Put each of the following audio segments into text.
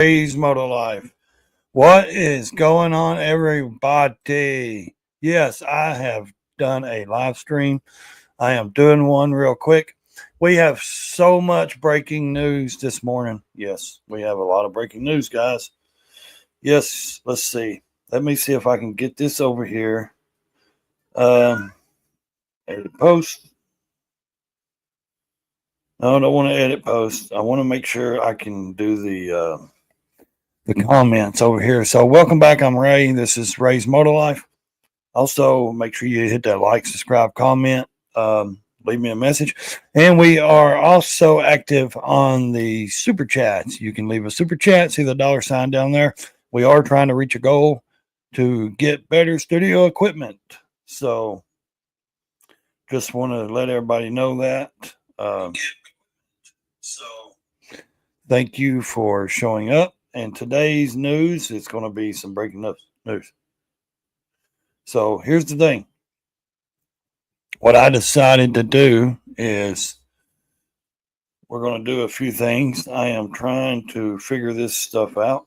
Praise Moto Life. What is going on, everybody? Yes, I have done a live stream. I am doing one real quick. We have so much breaking news this morning. Yes, we have a lot of breaking news, guys. Yes, let's see. Let me see if I can get this over here. Edit post. No, I don't want to edit post. I want to make sure I can do the comments over here. So welcome back. I'm Ray. This is Ray's Moto Life. Also, make sure you hit that like, subscribe, comment, leave me a message. And we are also active on the super chats. You can leave a super chat. See the dollar sign down there. We are trying to reach a goal to get better studio equipment. So just want to let everybody know that. So thank you for showing up. And today's news is going to be some breaking news. So here's the thing. What I decided to do is we're going to do a few things. I am trying to figure this stuff out.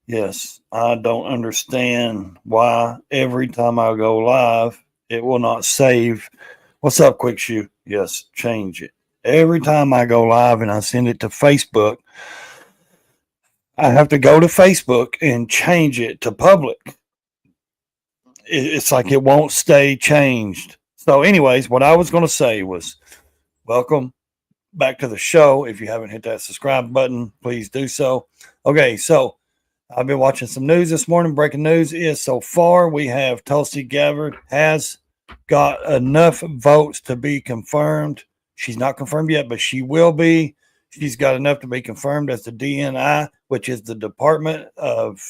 Yes, I don't understand why every time I go live, it will not save. What's up, Quick Shoe? Yes, change it. Every time I go live and I send it to Facebook, I have to go to Facebook and change it to public. It's like it won't stay changed. So, anyways, what I was going to say was welcome back to the show. If you haven't hit that subscribe button, please do so. Okay, so I've been watching some news this morning. Breaking news is so far we have Tulsi Gabbard has got enough votes to be confirmed. She's not confirmed yet, but she will be. She's got enough to be confirmed as the DNI, which is the Department of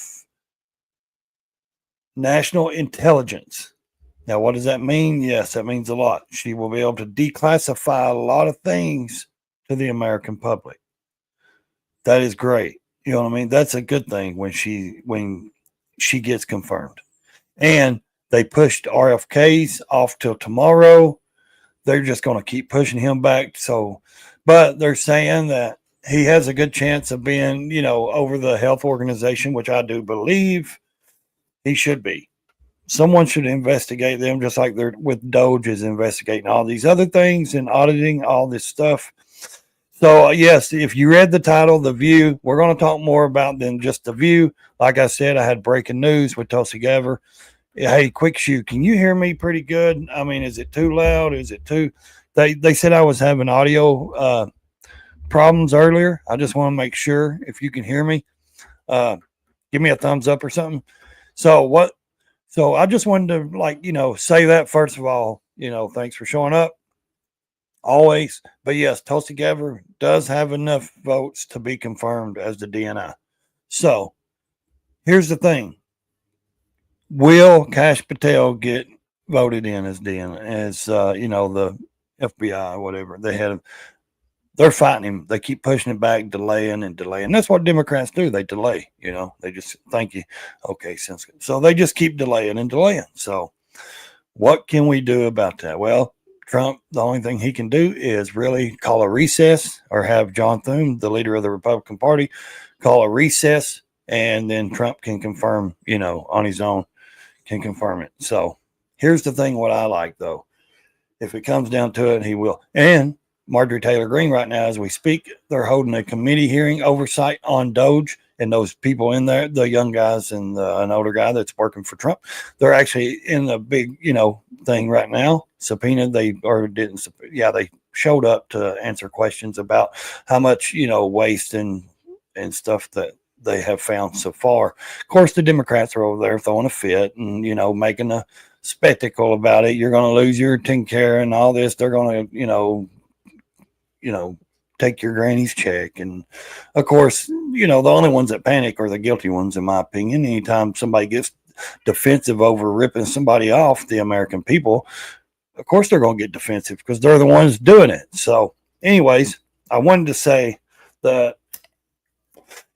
National Intelligence. Now, what does that mean? Yes, that means a lot. She will be able to declassify a lot of things to the American public. That is great. You know what I mean? That's a good thing when she gets confirmed. And they pushed RFK's off till tomorrow. They're just going to keep pushing him back. So, but they're saying that he has a good chance of being, over the health organization, which I do believe he should be. Someone should investigate them, just like they're with Doge is investigating all these other things and auditing all this stuff. So, yes, if you read the title, The View, we're going to talk more about than just The View. Like I said, I had breaking news with Tulsi Gabbard. Hey, Quick Shoe, can you hear me pretty good? I mean, is it too loud? Is it too... They said I was having audio problems earlier. I just want to make sure if you can hear me. Give me a thumbs up or something. So I just wanted to say that first of all, thanks for showing up always. But yes, Tulsi Gabbard does have enough votes to be confirmed as the DNI. So here's the thing. Will Kash Patel get voted in as DNI, as the FBI or whatever? They're fighting him. They keep pushing it back, delaying and delaying. That's what Democrats do. They delay, they just thank you. Okay, sounds good. So they just keep delaying and delaying. So what can we do about that? Well, Trump, the only thing he can do is really call a recess or have John Thune, the leader of the Republican Party, call a recess, and then Trump can confirm, on his own, can confirm it. So here's the thing, what I like, though. If it comes down to it, he will. And Marjorie Taylor Greene right now, as we speak, they're holding a committee hearing oversight on Doge and those people in there, the young guys and an older guy that's working for Trump. They're actually in a big, thing right now. Subpoenaed. They showed up to answer questions about how much, waste and stuff that they have found so far. Of course, the Democrats are over there throwing a fit and, making a spectacle about it. You're going to lose your TennCare and all this. They're going to, take your granny's check. And of course, the only ones that panic are the guilty ones, in my opinion. Anytime somebody gets defensive over ripping somebody off, the American people, of course they're going to get defensive because they're the ones doing it. So anyways, I wanted to say that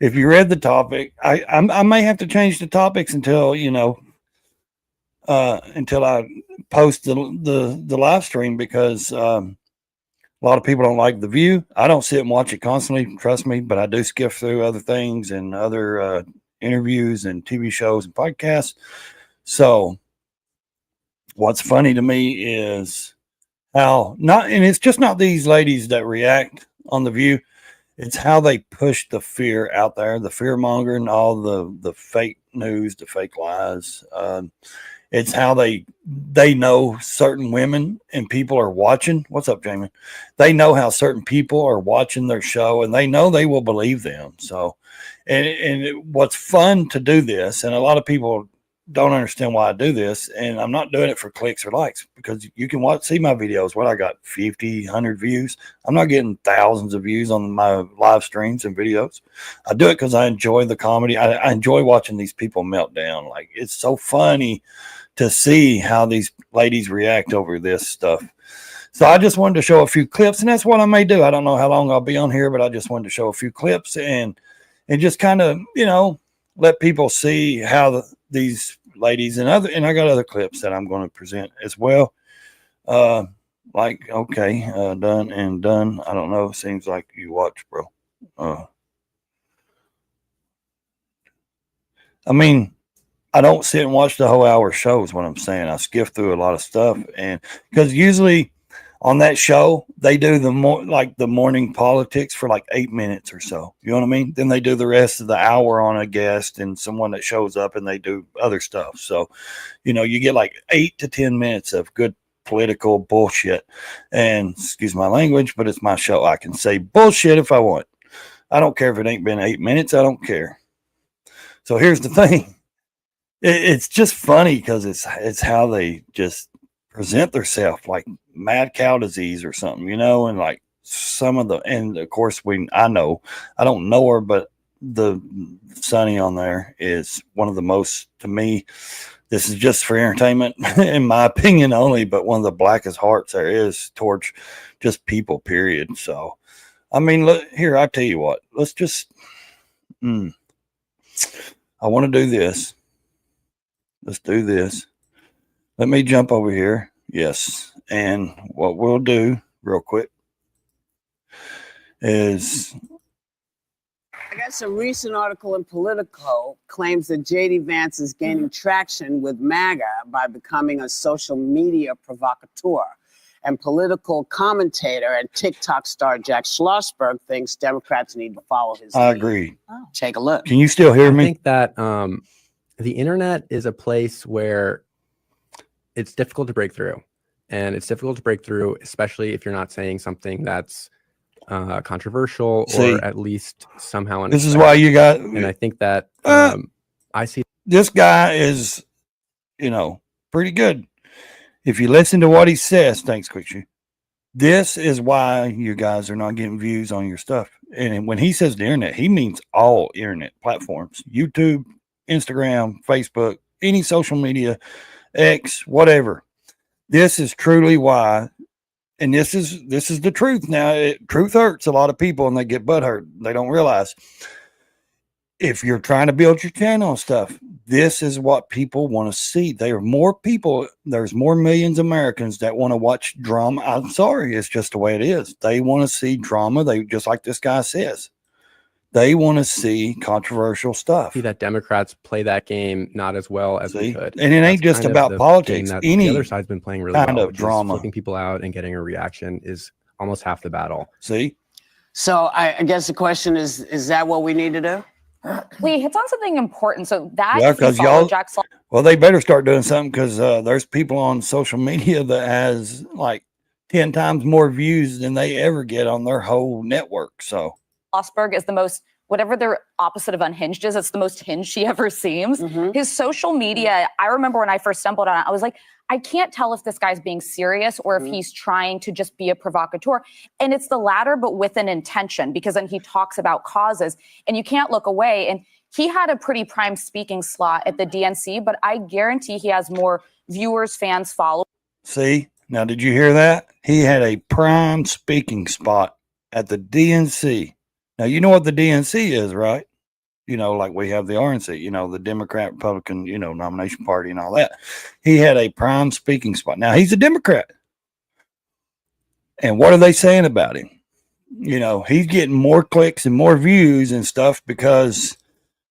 if you read the topic, I may have to change the topics until I post the live stream because A lot of people don't like The View. I don't sit and watch it constantly, trust me, but I do skip through other things and other interviews and TV shows and podcasts. So what's funny to me is how not, and it's just not these ladies that react on The View. It's how they push the fear out there, the fear mongering, all the fake news, the fake lies. It's how they know certain women and people are watching. What's up, Jamie? They know how certain people are watching their show, and they know they will believe them. So, what's fun to do this, and a lot of people don't understand why I do this, and I'm not doing it for clicks or likes, because you can see my videos. What I got 50, 100 views. I'm not getting thousands of views on my live streams and videos. I do it because I enjoy the comedy. I enjoy watching these people melt down. Like, it's so funny to see how these ladies react over this stuff. So I just wanted to show a few clips, and that's what I may do. I don't know how long I'll be on here, but I just wanted to show a few clips and just kind of, let people see how these ladies and I got other clips that I'm going to present as well. Okay, done and done. I don't know. Seems like you watch, bro. I mean, I don't sit and watch the whole hour show is what I'm saying. I skip through a lot of stuff, and because usually on that show they do the morning politics for like 8 minutes or so. You know what I mean? Then they do the rest of the hour on a guest and someone that shows up, and they do other stuff. So, you get like 8 to 10 minutes of good political bullshit. And excuse my language, but it's my show. I can say bullshit if I want. I don't care if it ain't been 8 minutes. I don't care. So here's the thing. It's just funny because it's how they just present themselves like mad cow disease or something, and like some of and of course I know, I don't know her, but the Sunny on there is one of the most, to me, this is just for entertainment in my opinion only, but one of the blackest hearts there is towards just people, period. So, I mean, look here, I tell you what, let's just, I want to do this. Let's do this. Let me jump over here. Yes. And what we'll do real quick is, I guess a recent article in Politico claims that J.D. Vance is gaining traction with MAGA by becoming a social media provocateur. And political commentator and TikTok star Jack Schlossberg thinks Democrats need to follow his lead. I agree. Oh, take a look. Can you still hear me? I think that the internet is a place where it's difficult to break through, and it's difficult to break through, especially if you're not saying something that's controversial or at least somehow unexpected. This is why you got, and I think that I see this guy is, pretty good. If you listen to what he says, thanks, Quickshoe. This is why you guys are not getting views on your stuff. And when he says the internet, he means all internet platforms: YouTube, Instagram, Facebook, any social media, X, whatever. This is truly why, and this is the truth. Now, truth hurts a lot of people, and they get butthurt. They don't realize, if you're trying to build your channel and stuff, this is what people want to see. There are more people. There's more millions of Americans that want to watch drama. I'm sorry, it's just the way it is. They want to see drama. They, just like this guy says, they want to see controversial stuff. See that Democrats play that game not as well as we could. And it ain't just about politics. The other side's been playing really kind well, of drama. Flipping people out and getting a reaction is almost half the battle. See? So I guess the question is that what we need to do? Lee hits on something important. So that, yeah, because y'all, well, they better start doing something, because there's people on social media that has like 10 times more views than they ever get on their whole network. So Schlossberg is the most, whatever their opposite of unhinged is, it's the most hinged she ever seems. His social media, I remember when I first stumbled on it, I was like, I can't tell if this guy's being serious or if he's trying to just be a provocateur. And it's the latter, but with an intention, because then he talks about causes and you can't look away. And he had a pretty prime speaking slot at the DNC, but I guarantee he has more viewers, fans, followers. See, now, did you hear that? He had a prime speaking spot at the DNC. Now, you know what the DNC is, right? Like we have the RNC, the Democrat, Republican, nomination party and all that. He had a prime speaking spot. Now, he's a Democrat. And what are they saying about him? You know, he's getting more clicks and more views and stuff because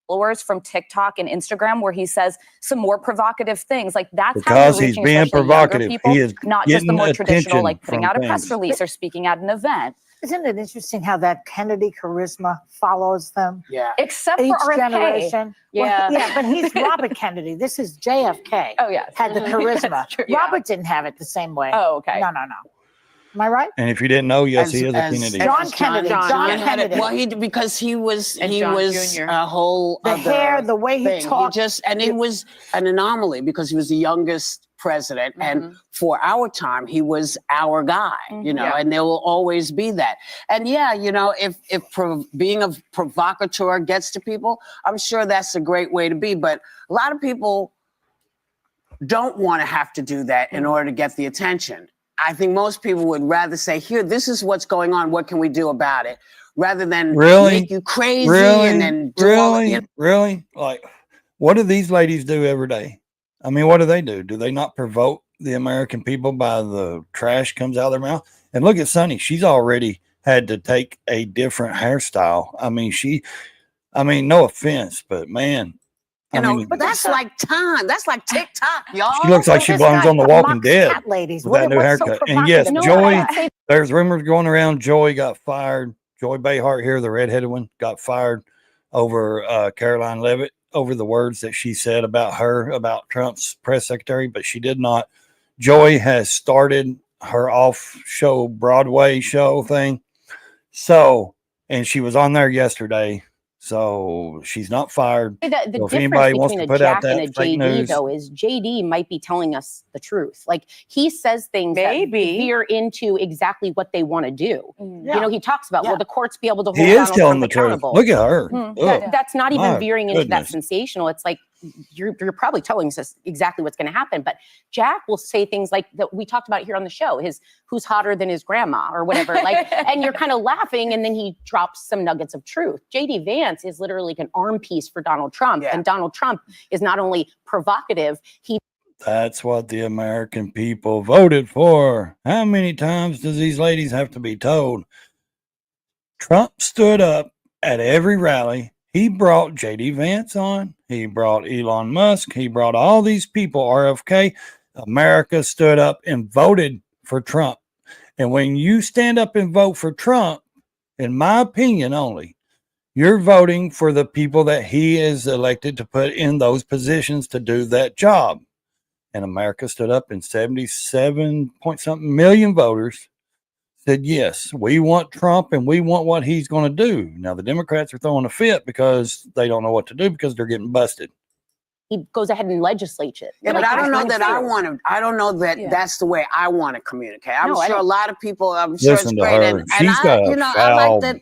followers from TikTok and Instagram where he says some more provocative things. Like that's how because you're he's reaching being especially provocative. younger people, He is not just the getting more traditional, attention like putting from out a press things. release or speaking at an event. Isn't it interesting how that Kennedy charisma follows them? Yeah. Except Each for RFK. generation. Yeah. Well, yeah, but he's Robert Kennedy. This is JFK. Oh, yes. Had the charisma. That's true, yeah. Robert didn't have it the same way. Oh, okay. No. Am I right? And if you didn't know, yes, he is a Kennedy. John Kennedy. John had it. Kennedy. Well, because he was John was Jr. a whole The other hair, the way he thing. talked. It was an anomaly because he was the youngest president, and for our time, he was our guy. You know, and there will always be that. And yeah, you know, if being a provocateur gets to people, I'm sure that's a great way to be. But a lot of people don't want to have to do that in order to get the attention. I think most people would rather say, here, this is what's going on. What can we do about it? Rather than make you crazy and then do all that. Really? Like, what do these ladies do every day? I mean, what do? Do they not provoke the American people by the trash comes out of their mouth? And look at Sunny. She's already had to take a different hairstyle. I mean, no offense, but man. You know, but that's like time. That's like TikTok, y'all. She looks like she belongs on The Walking Dead ladies. with that new haircut. And yes, Joy, there's rumors going around. Joy got fired. Joy Behart here, the redheaded one, got fired over Caroline Leavitt over the words that she said about her, about Trump's press secretary, but she did not. Joy has started her off-show Broadway show thing. So, and she was on there yesterday. So she's not fired. The So if difference anybody wants between to a put out Jack and a that fake JD, news, though, is JD might be telling us the truth. Like he says things that veer into exactly what they want to do. You know, he talks about, will the courts be able to hold he is Donald telling Trump the truth. accountable? Look at her. That's not even My veering into that goodness. sensational. It's like you're probably telling us exactly what's going to happen. But Jack will say things like that we talked about here on the show, his who's hotter than his grandma or whatever. Like, and you're kind of laughing, and then he drops some nuggets of truth. JD Vance is literally like an arm piece for Donald Trump, and Donald Trump is not only provocative, That's what the American people voted for. How many times does these ladies have to be told? Trump stood up at every rally. He brought J.D. Vance on. He brought Elon Musk. He brought all these people, RFK. America stood up and voted for Trump. And when you stand up and vote for Trump, in my opinion only, you're voting for the people that he is elected to put in those positions to do that job. And America stood up and 77 point something million voters said, yes, we want Trump and we want what he's going to do. Now, the Democrats are throwing a fit because they don't know what to do because they're getting busted. he goes ahead and legislates it. Yeah, Like, but I don't know went that I through. want to. I don't know that that's the way I want to communicate. I'm No, I sure a don't. lot of people. I'm sure Listen it's to great, her. and She's got a I, you know, I foul- like that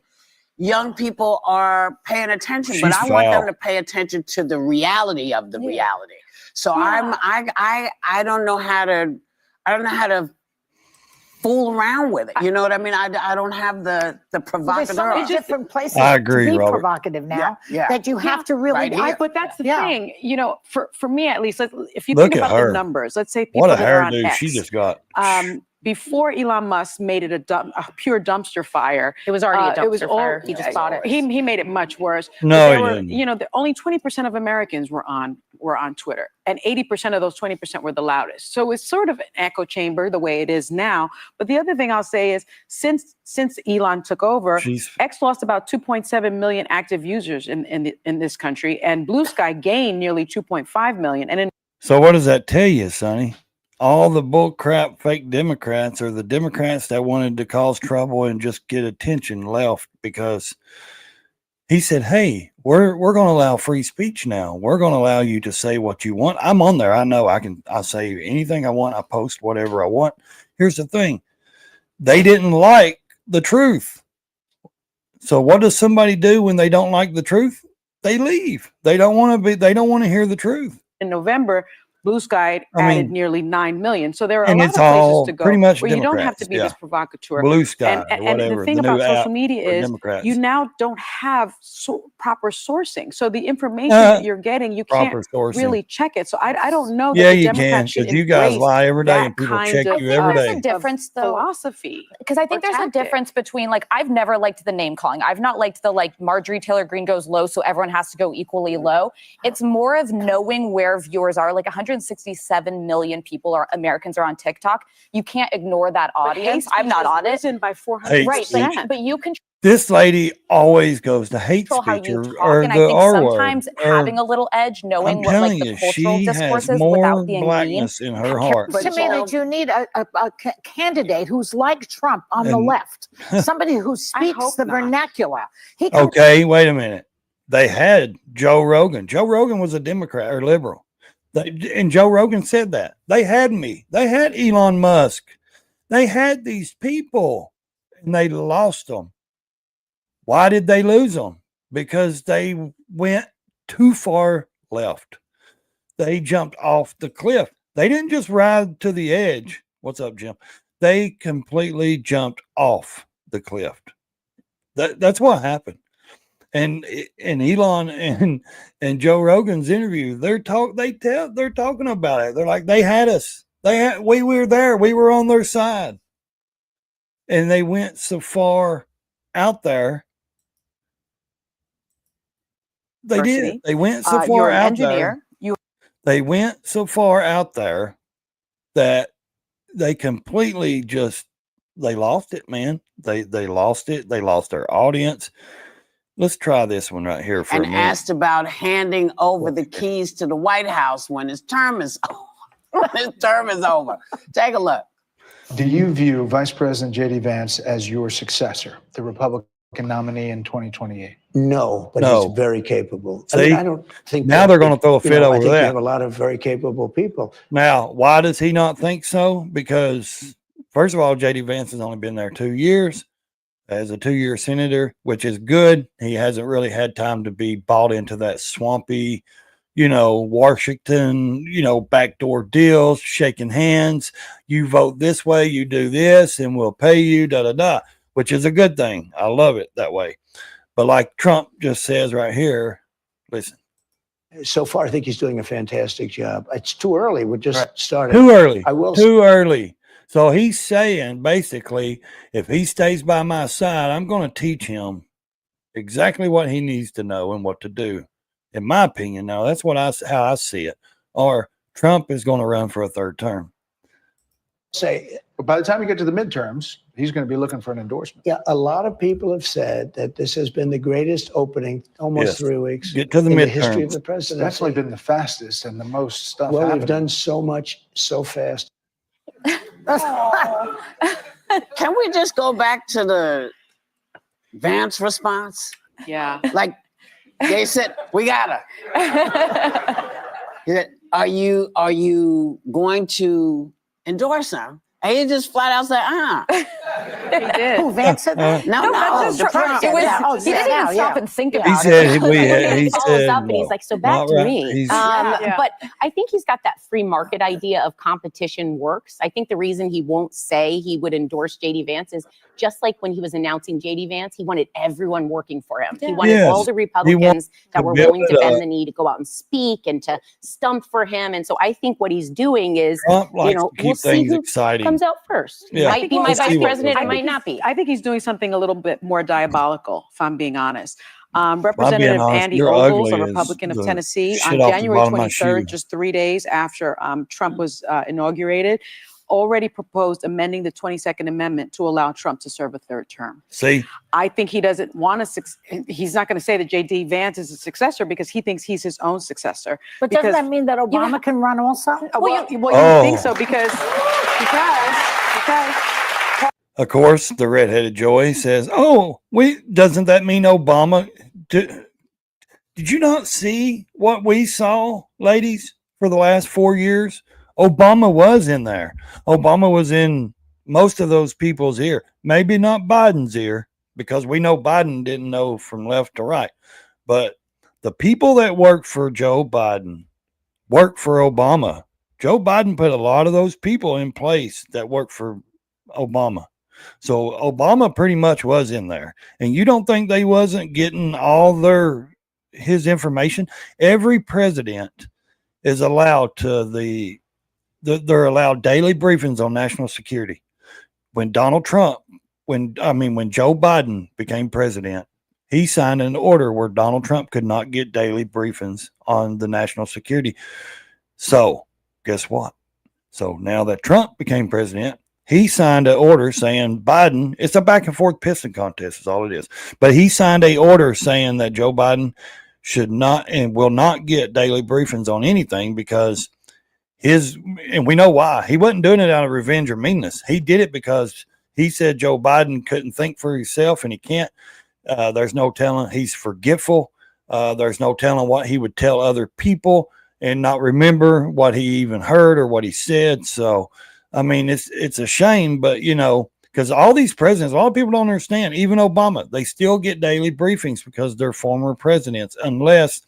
young people are paying attention, but She's I want them foul. to pay attention to the reality of the reality. So I don't know how to. I don't know how to fool around with it. You know what I mean? I don't have the There's provocateur. so many different places I agree, to be Robert. provocative now Yeah. that you have to really. Right here. But that's the Yeah. thing, you know, for me at least, if you Look think at about her. the numbers, let's say people What a that are on hairdo X, she just got. before Elon Musk made it a pure dumpster fire. It was already a it was dumpster all- fire. He just bought it. He made it much worse. But No, there he were, didn't. you know, only 20% of Americans were on Twitter, and 80% of those 20% were the loudest. So it's sort of an echo chamber the way it is now. But the other thing I'll say is, since Elon took over, She's X lost about 2.7 million active users in this country, and Blue Sky gained nearly 2.5 million. And in So what does that tell you, Sonny? All the bull crap fake Democrats are the Democrats that wanted to cause trouble and just get attention left because he said, hey, we're going to allow free speech now. We're going to allow you to say what you want. I'm on there. I know I say anything I want. I post whatever I want. Here's the thing. They didn't like the truth. So what does somebody do when they don't like the truth? They leave. They don't want to hear the truth. November, Blue Sky I added mean, nearly 9 million. So there are a and lot it's of places all to go pretty much where you don't have to Democrats. be Yeah. this provocateur. Blue Sky, And the whatever. thing The new about app social media for is Democrats. you now don't have proper sourcing. So the information Uh, that you're getting, you can't proper sourcing. really check it. So I don't know Yeah, that the you can, Democrats should because you guys embrace lie every day that and people kind check of, you every there's day. a difference, though. Philosophy. Because I think or there's a tactic. difference between, like, I've never liked the name calling. I've not liked the, like, Marjorie Taylor Greene goes low, so everyone has to go equally low. It's more of knowing where viewers are. Like 167 million people Americans are on TikTok. You can't ignore that audience. I'm not on it. Risen by 400%. Hate Right, speech. but you can This lady always goes to hate control how speech you or, talk, and I the think R word. sometimes Or, having a little edge, knowing I'm what, like, telling the you, cultural she discourse has is more without being mean. blackness in her heart. To me, that you need a candidate who's like Trump on the And- left, somebody who hope speaks the not. vernacular. He can Okay, wait a minute. They had Joe Rogan. Joe Rogan was a Democrat or liberal. And Joe Rogan said that. They had me. They had Elon Musk. They had these people and they lost them. Why did they lose them? Because they went too far left. They jumped off the cliff. They didn't just ride to the edge. What's up, Jim? They completely jumped off the cliff. That's what happened. And Elon and Joe Rogan's interview, they're talking about it. They're like, they had us. We were there. We were on their side. And they went so far out there. They did. Diversity. They went so You're far an out engineer. there. They went so far out there that they completely they lost it, man. They lost it. They lost their audience. Let's try this one right here for And a minute. asked about handing over the keys to the White House when his term is over. Take a look. Do you view Vice President J.D. Vance as your successor, the Republican nominee in 2028? No, but No. he's very capable. See? I don't think Now that- they're gonna throw a you fit know, over I think that. we have a lot of very capable people. Now, why does he not think so? Because, first of all, J.D. Vance has only been there 2 years as a 2-year senator, which is good. He hasn't really had time to be bought into that swampy, Washington, backdoor deals, shaking hands. You vote this way, you do this, and we'll pay you, which is a good thing. I love it that way. But like Trump just says right here, listen, So far, I think he's doing a fantastic job. It's too early. We're just starting. too early. I will Too early. So he's saying basically, if he stays by my side, I'm going to teach him exactly what he needs to know and what to do. In my opinion, now that's how I see it. Or Trump is going to run for a third term. say, But by the time you get to the midterms, he's going to be looking for an endorsement. yeah, a lot of people have said that this has been the greatest opening, almost Yes. 3 weeks, Get to the in the history of midterms. the It's presidency. definitely been the fastest and the most stuff Well, happening. we've done so much so fast. Can we just go back to the Vance response? Yeah. Like they said, we got her. He said, Are you going to endorse him? And he just flat out said, He did. Who Vance said that? No, that's the just Trump. president. It was, Yeah, oh, he yeah, didn't even yeah, stop yeah. and think Yeah. about He it. said He he follows said up and no. he's like, so back Not to right. me. He's- Yeah. But I think he's got that free market idea of competition works. I think the reason he won't say he would endorse JD Vance is just like when he was announcing JD Vance, he wanted everyone working for him. He wanted Yes. all the Republicans that to were build willing to it bend up. the knee to go out and speak and to stump for him. And so I think what he's doing is, Trump likes know, to keep we'll see things who exciting. comes out first. He Yeah. might be my Let's see vice what president, goes it on. might not be. I think he's doing something a little bit more diabolical, if I'm being honest. being Representative honest, Andy you're Ogles, a ugly as Republican of the Tennessee, shit on off the January bottom of my shoe. 23rd, just 3 days after Trump was inaugurated, already proposed amending the 22nd Amendment to allow Trump to serve a third term. See, I think he doesn't want to, he's not going to say that J.D. Vance is a successor because he thinks he's his own successor. But doesn't Because- that mean that Obama can run also? Well, you would Oh. think so because of course, the redheaded Joy says, "Oh, doesn't that mean Obama? Did you not see what we saw, ladies, for the last 4 years? Obama was in there. Obama was in most of those people's ear. Maybe not Biden's ear, because we know Biden didn't know from left to right. But the people that work for Joe Biden work for Obama. Joe Biden put a lot of those people in place that worked for Obama. So Obama pretty much was in there. And you don't think they wasn't getting all his information? Every president is allowed they're allowed daily briefings on national security. When Joe Biden became president, he signed an order where Donald Trump could not get daily briefings on the national security. So guess what? So now that Trump became president, he signed an order saying Biden, it's a back and forth pissing contest is all it is. But he signed a order saying that Joe Biden should not and will not get daily briefings on anything because and we know why. He wasn't doing it out of revenge or meanness. He did it because he said Joe Biden couldn't think for himself and he can't. There's no telling. He's forgetful. There's no telling what he would tell other people and not remember what he even heard or what he said. So, I mean, it's a shame, but because all these presidents, a lot of people don't understand, even Obama, they still get daily briefings because they're former presidents, unless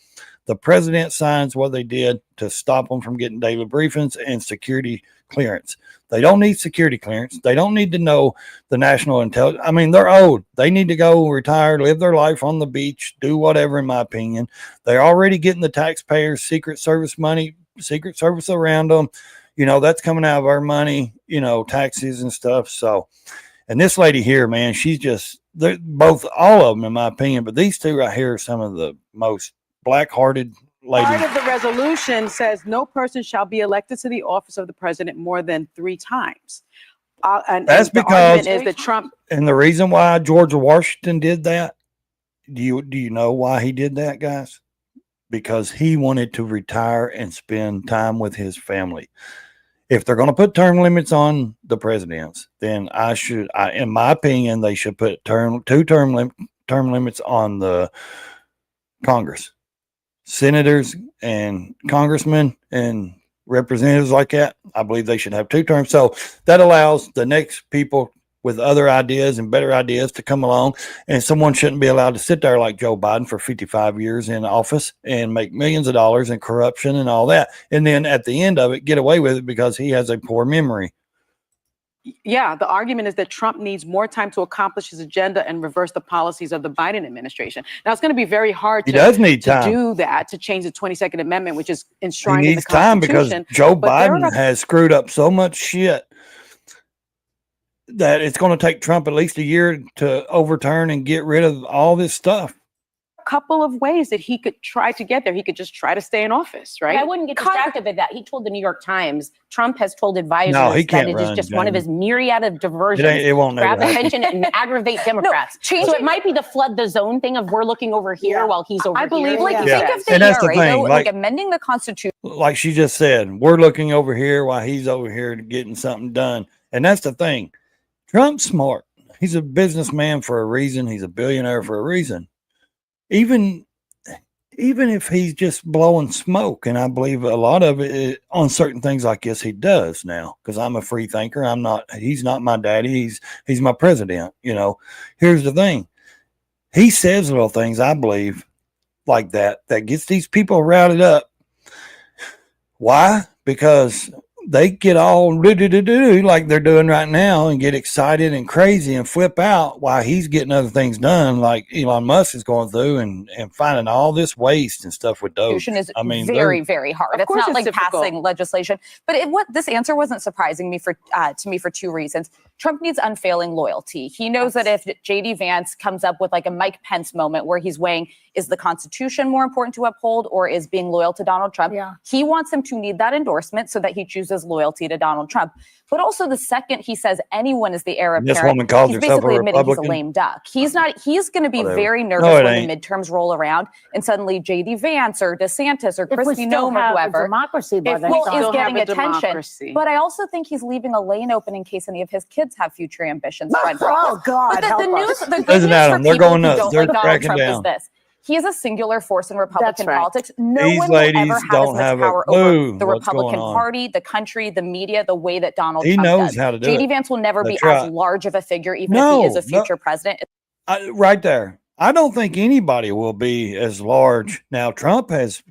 the president signs what they did to stop them from getting daily briefings and security clearance. They don't need security clearance. They don't need to know the national intelligence. I mean, they're old. They need to go retire, live their life on the beach, do whatever, in my opinion. They're already getting the taxpayers' Secret Service money, Secret Service around them. That's coming out of our money, taxes and stuff. So, and this lady here, man, she's just, they're both, all of them, in my opinion, but these two right here are some of the most black-hearted ladies. Part of the resolution says no person shall be elected to the office of the president more than 3 times. That's because is that Trump. And the reason why George Washington did that, do you know why he did that, guys? Because he wanted to retire and spend time with his family. If they're going to put term limits on the presidents, then in my opinion, they should put term limits on the Congress. Senators and congressmen and representatives like that, I believe they should have 2 terms. So that allows the next people with other ideas and better ideas to come along, and someone shouldn't be allowed to sit there like Joe Biden for 55 years in office and make millions of dollars in corruption and all that. And then at the end of it, get away with it because he has a poor memory. Yeah, the argument is that Trump needs more time to accomplish his agenda and reverse the policies of the Biden administration. Now, it's going to be very hard to do that, to change the 22nd Amendment, which is enshrined in the Constitution. He needs time because Joe Biden has screwed up so much shit that it's going to take Trump at least a year to overturn and get rid of all this stuff. Couple of ways that he could try to get there. He could just try to stay in office, right? But I wouldn't get distracted by that. He told the New York Times, Trump has told advisors that it is just one of his myriad of diversions it won't to grab attention and aggravate Democrats. So it might be the flood the zone thing of we're looking over here while he's over here. I believe, here. think of the and that's the ERA, thing, though, like amending the Constitution. Like she just said, we're looking over here while he's over here getting something done. And that's the thing. Trump's smart. He's a businessman for a reason. He's a billionaire for a reason. Even if he's just blowing smoke, and I believe a lot of it on certain things like this, he does now, because I'm a free thinker. He's not my daddy. He's my president. Here's the thing. He says little things, I believe, like that gets these people routed up. Why? Because they get all like they're doing right now and get excited and crazy and flip out while he's getting other things done, like Elon Musk is going through and finding all this waste and stuff with those. Is very, very hard. It's not like difficult. passing legislation. But this answer wasn't surprising me to me for 2 reasons. Trump needs unfailing loyalty. He knows that if J.D. Vance comes up with like a Mike Pence moment where he's weighing, is the Constitution more important to uphold or is being loyal to Donald Trump? Yeah. He wants him to need that endorsement so that he chooses loyalty to Donald Trump. But also the second he says anyone is the heir apparent, this woman calls he's herself basically a admitting he's a Republican. lame duck. He's going to be very nervous when the midterms roll around and suddenly J.D. Vance or DeSantis or Kristi Noem or whoever democracy, is getting attention. But I also think he's leaving a lane open in case any of his kids have future ambitions. Oh God! But the good news for They're people going who nuts. don't They're like Donald cracking Trump down. is this. He is a singular force in Republican politics. No These one will ladies ever have don't as have much a power clue over the what's Republican going on. Party, the country, the media, the way that Donald He Trump knows does. how to do J.D. it. Vance will never That's be right. as large of a figure, even if he is a future president. Right there. I don't think anybody will be as large. Now, Trump has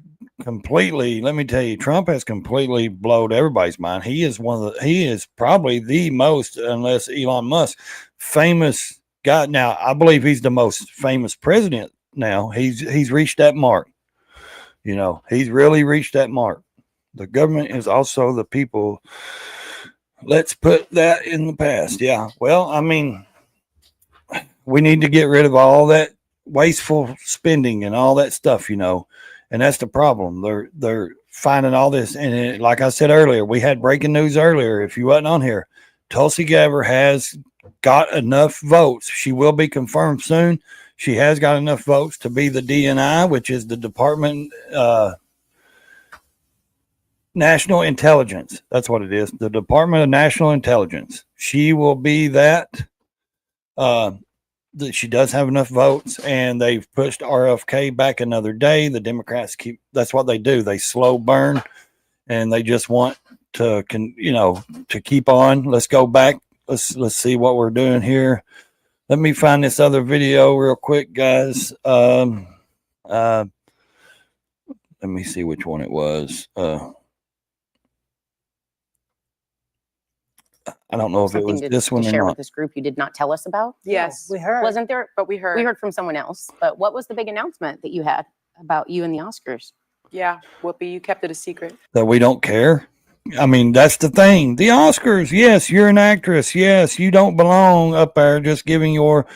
completely, let me tell you, Trump has completely blowed everybody's mind. He is he is probably the most, unless Elon Musk, famous guy. Now, I believe he's the most famous president now. He's reached that mark. You know, he's really reached that mark. The government is also the people. Let's put that in the past. Yeah. Well, I mean, we need to get rid of all that wasteful spending and all that stuff, you know, and that's the problem. They're finding all this, and like I said earlier, we had breaking news earlier. If you wasn't on here, Tulsi Gabbard has got enough votes. She will be confirmed soon. She has got enough votes to be the DNI, which is the Department National Intelligence. That's what it is. The Department of National Intelligence. She will be that. She does have enough votes, and they've pushed RFK back another day. The Democrats that's what they do. They slow burn, and they just want to to keep on. Let's go back. Let's see what we're doing here. Let me find this other video real quick, guys. Let me see which one it was. I don't know if it was this one or share not. with this group you did not tell us about. Yes, We heard. Wasn't there? but we heard. We heard from someone else. But what was the big announcement that you had about you and the Oscars? Yeah, Whoopi, you kept it a secret. That we don't care. I mean, that's the thing. The Oscars, yes, you're an actress. Yes, you don't belong up there just giving your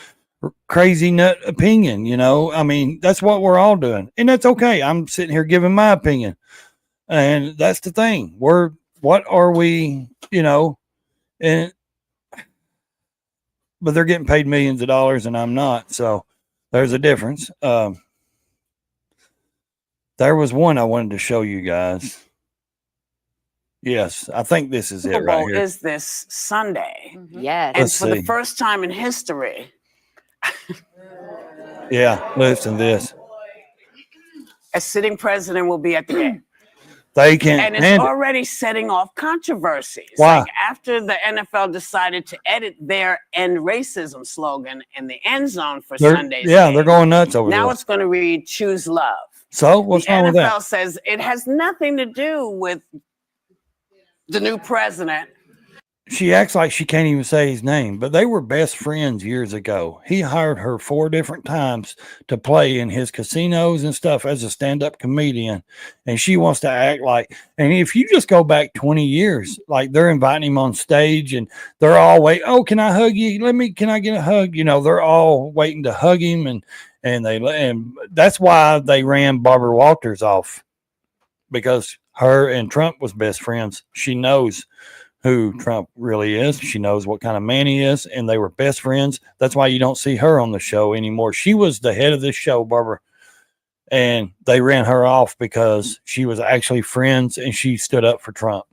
crazy nut opinion, you know. I mean, that's what we're all doing. And that's okay. I'm sitting here giving my opinion. And that's the thing. What are we, you know, and but they're getting paid millions of dollars and I'm not. So there's a difference. There was one I wanted to show you guys. Yes, I think this is it Super right Bowl here. is this Sunday. Yes. And Let's for the see. first time in history, Yeah, listen to this. a sitting president will be at the game. They can't And it's handle it. already setting off controversies. Why? Like after the NFL decided to edit their end racism slogan in the end zone for Sunday's game, They're going nuts over now there. it's going to read choose love. So what's The wrong with NFL that? says it has nothing to do with the new president. She acts like she can't even say his name, but they were best friends years ago. He hired her 4 different times to play in his casinos and stuff as a stand-up comedian. And she wants to act like, and if you just go back 20 years, like they're inviting him on stage and they're all waiting. Oh, can I hug you? Can I get a hug? You know, they're all waiting to hug him. And that's why they ran Barbara Walters off, because her and Trump was best friends. She knows who Trump really is. She knows what kind of man he is, and they were best friends. That's why you don't see her on the show anymore. She was the head of this show, Barbara, and they ran her off because she was actually friends and she stood up for Trump.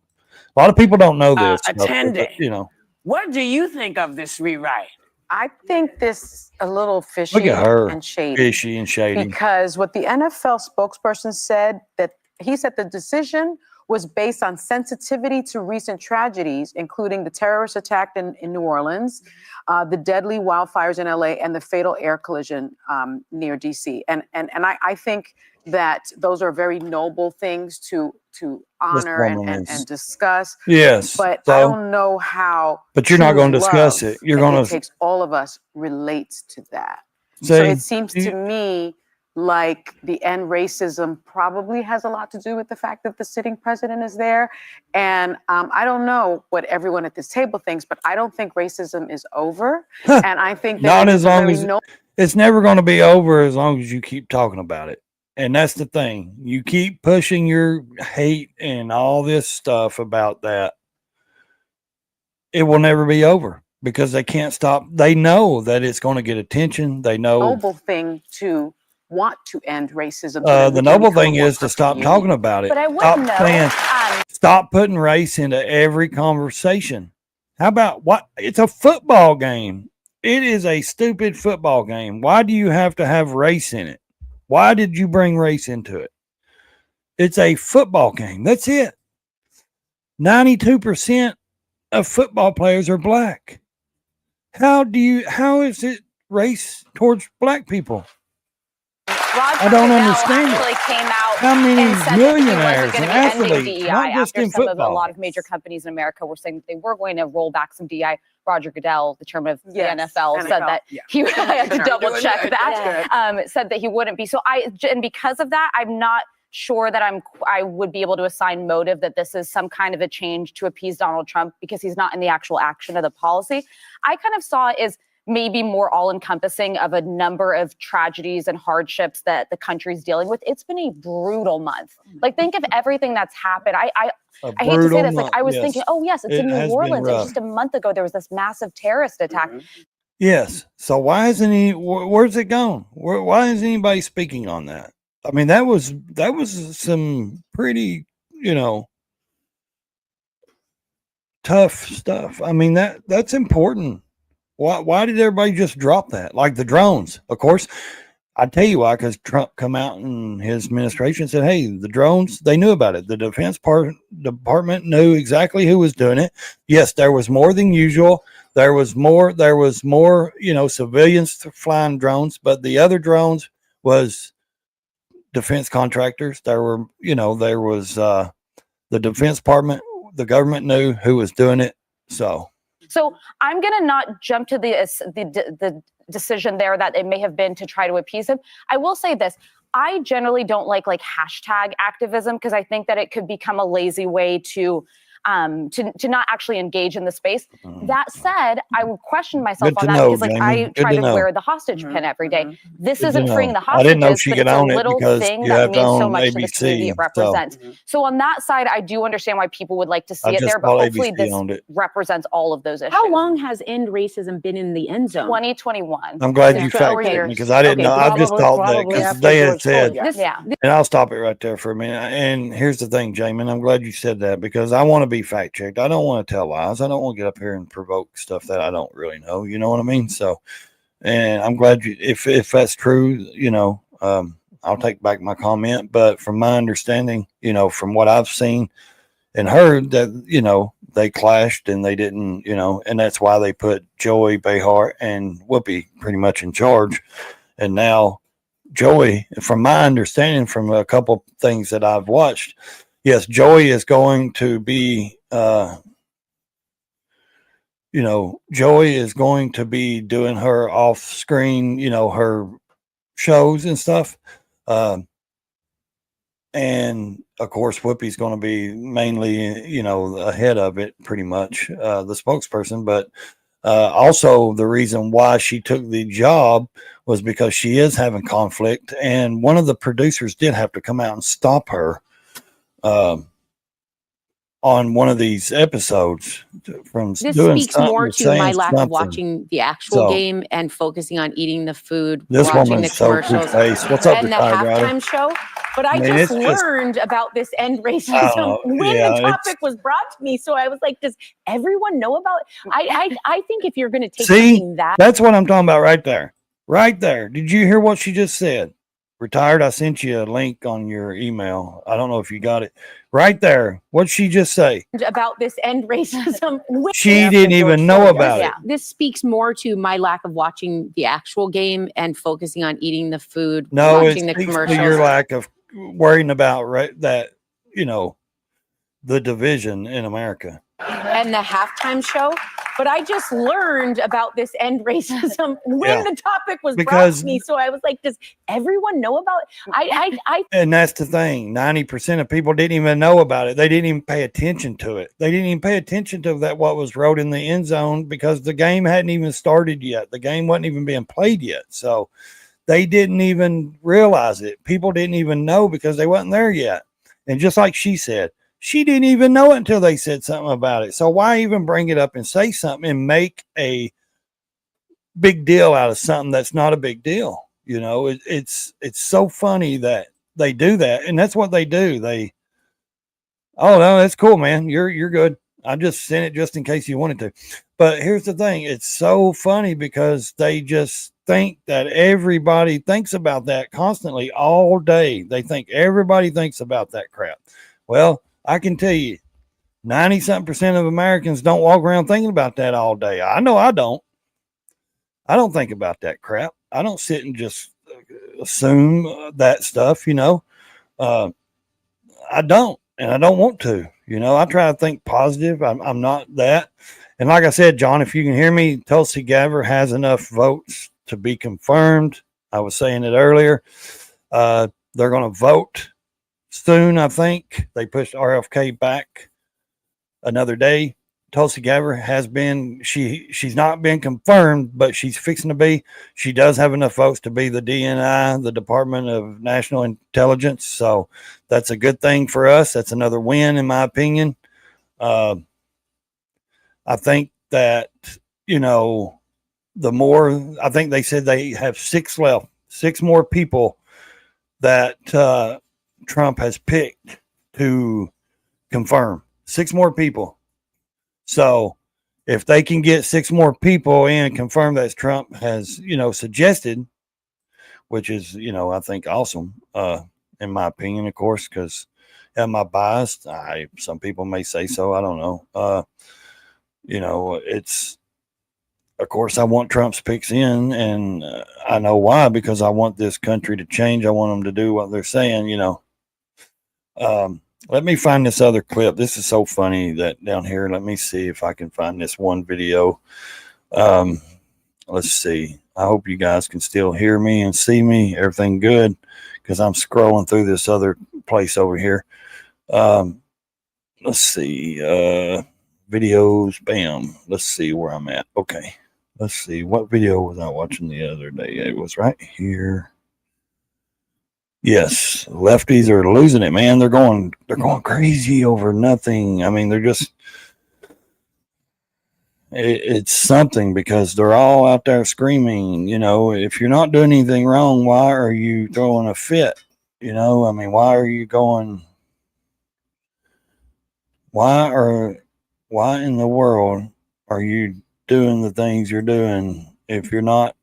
A lot of people don't know this. Attending. You know, What do you think of this rewrite? I think this a little fishy look at her, and shady. fishy and shady. Because what the NFL spokesperson said, that he said the decision was based on sensitivity to recent tragedies, including the terrorist attack in New Orleans, the deadly wildfires in LA, and the fatal air collision near DC. And I think that those are very noble things to honor and discuss. Yes, But I don't know how. But you're not true going to discuss love, it. You're if going it to takes all of us relates to that. say. So it seems to me like the end racism probably has a lot to do with the fact that the sitting president is there. And I don't know what everyone at this table thinks, but I don't think racism is over. And I think that Not as long as it's never going to be over as long as you keep talking about it. And that's the thing. You keep pushing your hate and all this stuff about that. It will never be over because they can't stop. They know that it's going to get attention. They know noble thing to want to end racism. the noble thing is to stop talking about it. But I Stop wouldn't saying, know. stop putting race into every conversation. How about what? It's a football game. It is a stupid football game. Why do you have to have race in it? Why did you bring race into it? It's a football game. That's it. 92% of football players are black. How is it race towards black people? Roger don't Goodell understand it. actually came out How many and said that he millionaires wasn't and going to be ending athletes, DEI not just after in some of a football? lot of major companies in America were saying that they were going to roll back some DEI. Roger Goodell, the chairman of the NFL, said that he I had to double check that. Said that he wouldn't be. So and because of that, I'm not sure that I would be able to assign motive that this is some kind of a change to appease Donald Trump because he's not in the actual action of the policy. I kind of saw it as maybe more all-encompassing of a number of tragedies and hardships that the country's dealing with. It's been a brutal month. Like, think of everything that's happened. I hate to say this. Like, I was thinking, oh yes, it's in New Orleans. It was just a month ago. There was this massive terrorist attack. Yes. So why isn't he? Where's it gone? Why isn't anybody speaking on that? I mean, that was some pretty, tough stuff. I mean, that's important. Why did everybody just drop that? Like the drones, of course. I tell you why, because Trump come out in his administration and said, hey, the drones, they knew about it. The Defense Department knew exactly who was doing it. Yes, there was more than usual. There was more, civilians flying drones, but the other drones was defense contractors. There was the Defense Department, the government knew who was doing it. So I'm going to not jump to the decision there that it may have been to try to appease him. I will say this. I generally don't like hashtag activism because I think that it could become a lazy way to not actually engage in the space. That said, I would question myself on that because I try to wear the hostage pin every day. This isn't freeing the hostages, I didn't know she but could it's a own it little because thing you that have to means so own much to the community ABC. it represents. So on that side, I do understand why people would like to see I it just there, but thought hopefully ABC this owned it. represents all of those issues. How long has End Racism been in the end zone? 2021. I'm glad you fact checked me because I didn't know. I just thought that because they had said, and I'll stop it right there for a minute. And here's the thing, Jamin, I'm glad you said that because I want to be fact checked. I don't want to tell lies. I don't want to get up here and provoke stuff that I don't really know. You know what I mean? So, and I'm glad if that's true, I'll take back my comment. But from my understanding, from what I've seen and heard that, they clashed and they didn't, and that's why they put Joey Behar and Whoopi pretty much in charge. And now Joey, from my understanding, from a couple things that I've watched, yes, Joey is going to be, Joey is going to be doing her off screen, her shows and stuff. And of course, Whoopi's going to be mainly, ahead of it, pretty much, the spokesperson. But also, the reason why she took the job was because she is having conflict, and one of the producers did have to come out and stop her on one of these episodes from this doing speaks something more or to saying my lack something. of watching the actual game and focusing on eating the food, This watching woman's the so commercials, two-faced. What's up, and the Retired Rider? halftime show. But I mean, just it's just- learned about this end racism when the topic was brought to me. So I was like, does everyone know about it? I think if you're going to take something that's what I'm talking about right there. Right there. Did you hear what she just said? Retired, I sent you a link on your email. I don't know if you got it. Right there. What'd she just say? About this end racism. She didn't even know about it. This speaks more to my lack of watching the actual game and focusing on eating the food, No, watching it the speaks commercials. to your lack of worrying about that, the division in America. And the halftime show. But I just learned about this end racism when the topic was brought to me. So I was like, does everyone know about it? And that's the thing. 90% of people didn't even know about it. They didn't even pay attention to it. They didn't even pay attention to what was wrote in the end zone because the game hadn't even started yet. The game wasn't even being played yet. So they didn't even realize it. People didn't even know because they wasn't there yet. And just like she said, she didn't even know it until they said something about it. So why even bring it up and say something and make a big deal out of something that's not a big deal? It's so funny that they do that. And that's what they do. Oh no, that's cool, man. You're good. I just sent it just in case you wanted to. But here's the thing. It's so funny because they just think that everybody thinks about that constantly all day. They think everybody thinks about that crap. Well, I can tell you 90-something% of Americans don't walk around thinking about that all day. I know I don't. I don't think about that crap. I don't sit and just assume that stuff, I don't, and I don't want to. I try to think positive. I'm not that. And like I said, John, if you can hear me, Tulsi Gabbard has enough votes to be confirmed. I was saying it earlier. They're going to vote soon, I think. They pushed RFK back another day. Tulsi Gabbard has been, she's not been confirmed, but she's fixing to be. She does have enough votes to be the DNI, the Department of National Intelligence. So that's a good thing for us. That's another win, in my opinion. I think that, the more, I think they said they have 6 left, 6 more people that Trump has picked to confirm. 6 more people. So if they can get 6 more people in and confirm that Trump has, suggested, which is, I think awesome, in my opinion, of course, because am I biased? Some people may say so. I don't know. It's, of course, I want Trump's picks in, and I know why, because I want this country to change. I want them to do what they're saying, Let me find this other clip. This is so funny that down here. Let me see if I can find this one video. Let's see. I hope you guys can still hear me and see me. Everything good? Because I'm scrolling through this other place over here. Let's see. Videos. Bam. Let's see where I'm at. Okay. Let's see. What video was I watching the other day? It was right here. Yes, lefties are losing it, man. They're going crazy over nothing. I mean, it's something, because they're all out there screaming, if you're not doing anything wrong, why are you throwing a fit? I mean, why are you going, why in the world are you doing the things you're doing if you're not,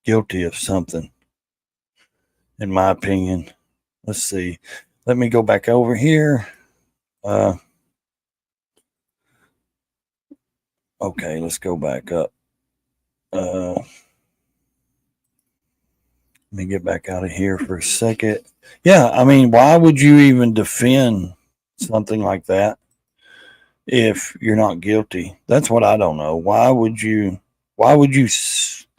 guilty of something, in my opinion. Let's see. Let me go back over here. Okay, let's go back up. Let me get back out of here for a second. Yeah, I mean, why would you even defend something like that if you're not guilty? That's what I don't know. Why would you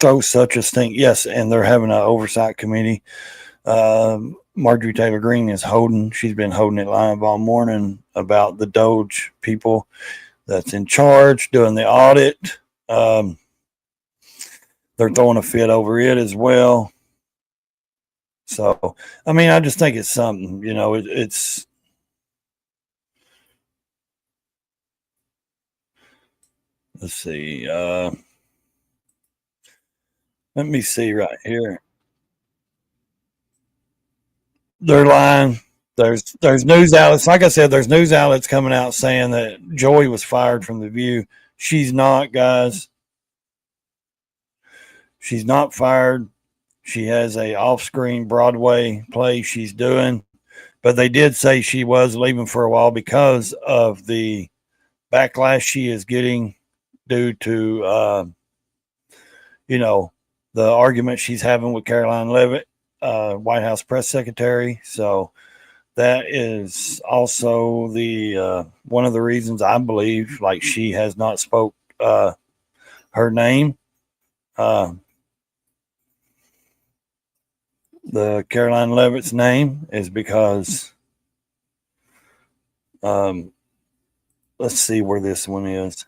throw such a stink? Yes, and they're having an oversight committee. Marjorie Taylor Greene she's been holding it live all morning about the Doge people that's in charge doing the audit. They're throwing a fit over it as well. So, I mean, I just think it's something, it's, let's see, let me see right here. They're lying. There's news outlets. Like I said, there's news outlets coming out saying that Joy was fired from The View. She's not, guys. She's not fired. She has a off-screen Broadway play she's doing. But they did say she was leaving for a while because of the backlash she is getting due to, the argument she's having with Caroline Leavitt, White House press secretary. So that is also the one of the reasons I believe, like, she has not spoke her name. The Caroline Leavitt's name is because let's see where this one is.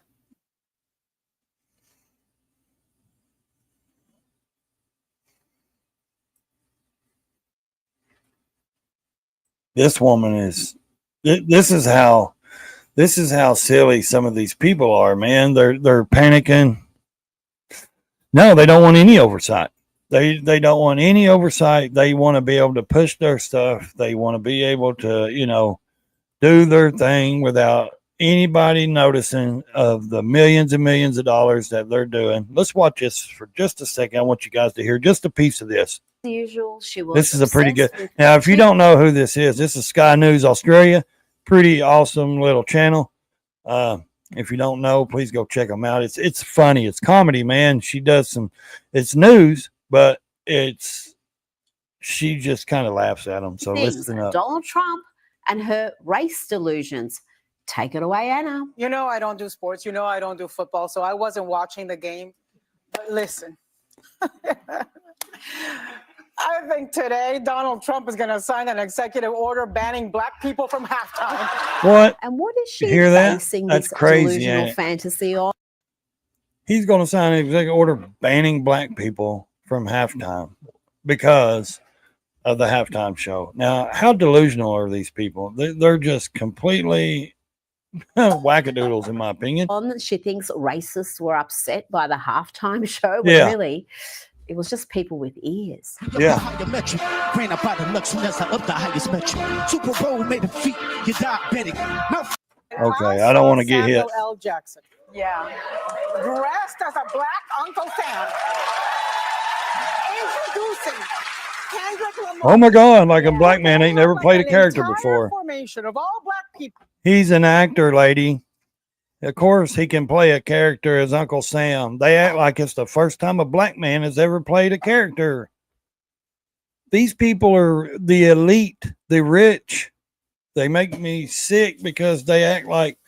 This woman is, this is how silly some of these people are, man. They're panicking. No, they don't want any oversight. They don't want any oversight. They want to be able to push their stuff. They want to be able to, do their thing without anybody noticing of the millions and millions of dollars that they're doing. Let's watch this for just a second. I want you guys to hear just a piece of this. Usual, she was this is a pretty good. Now, if you don't know who this is Sky News Australia. Pretty awesome little channel. If you don't know, please go check them out. It's funny. It's comedy, man. She does it's news, but she just kind of laughs at them. So listen up. Donald Trump and her race delusions. Take it away, Anna. You know I don't do sports. You know I don't do football, so I wasn't watching the game. But listen, I think today Donald Trump is going to sign an executive order banning black people from halftime. What? And what is she hear that? basing That's this crazy, delusional ain't it? fantasy on? He's going to sign an executive order banning black people from halftime because of the halftime show. Now, how delusional are these people? They're just completely wackadoodles, in my opinion. She thinks racists were upset by the halftime show, when really it was just people with ears. Yeah. Okay, I don't want to get hit. Samuel L. Jackson. Yeah. Dressed as a black Uncle Sam. Introducing Kendrick Lamar. Oh my God, like a black man ain't never played a character before. Formation of all black people. He's an actor, lady. Of course, he can play a character as Uncle Sam. They act like it's the first time a black man has ever played a character. These people are the elite, the rich. They make me sick because they act like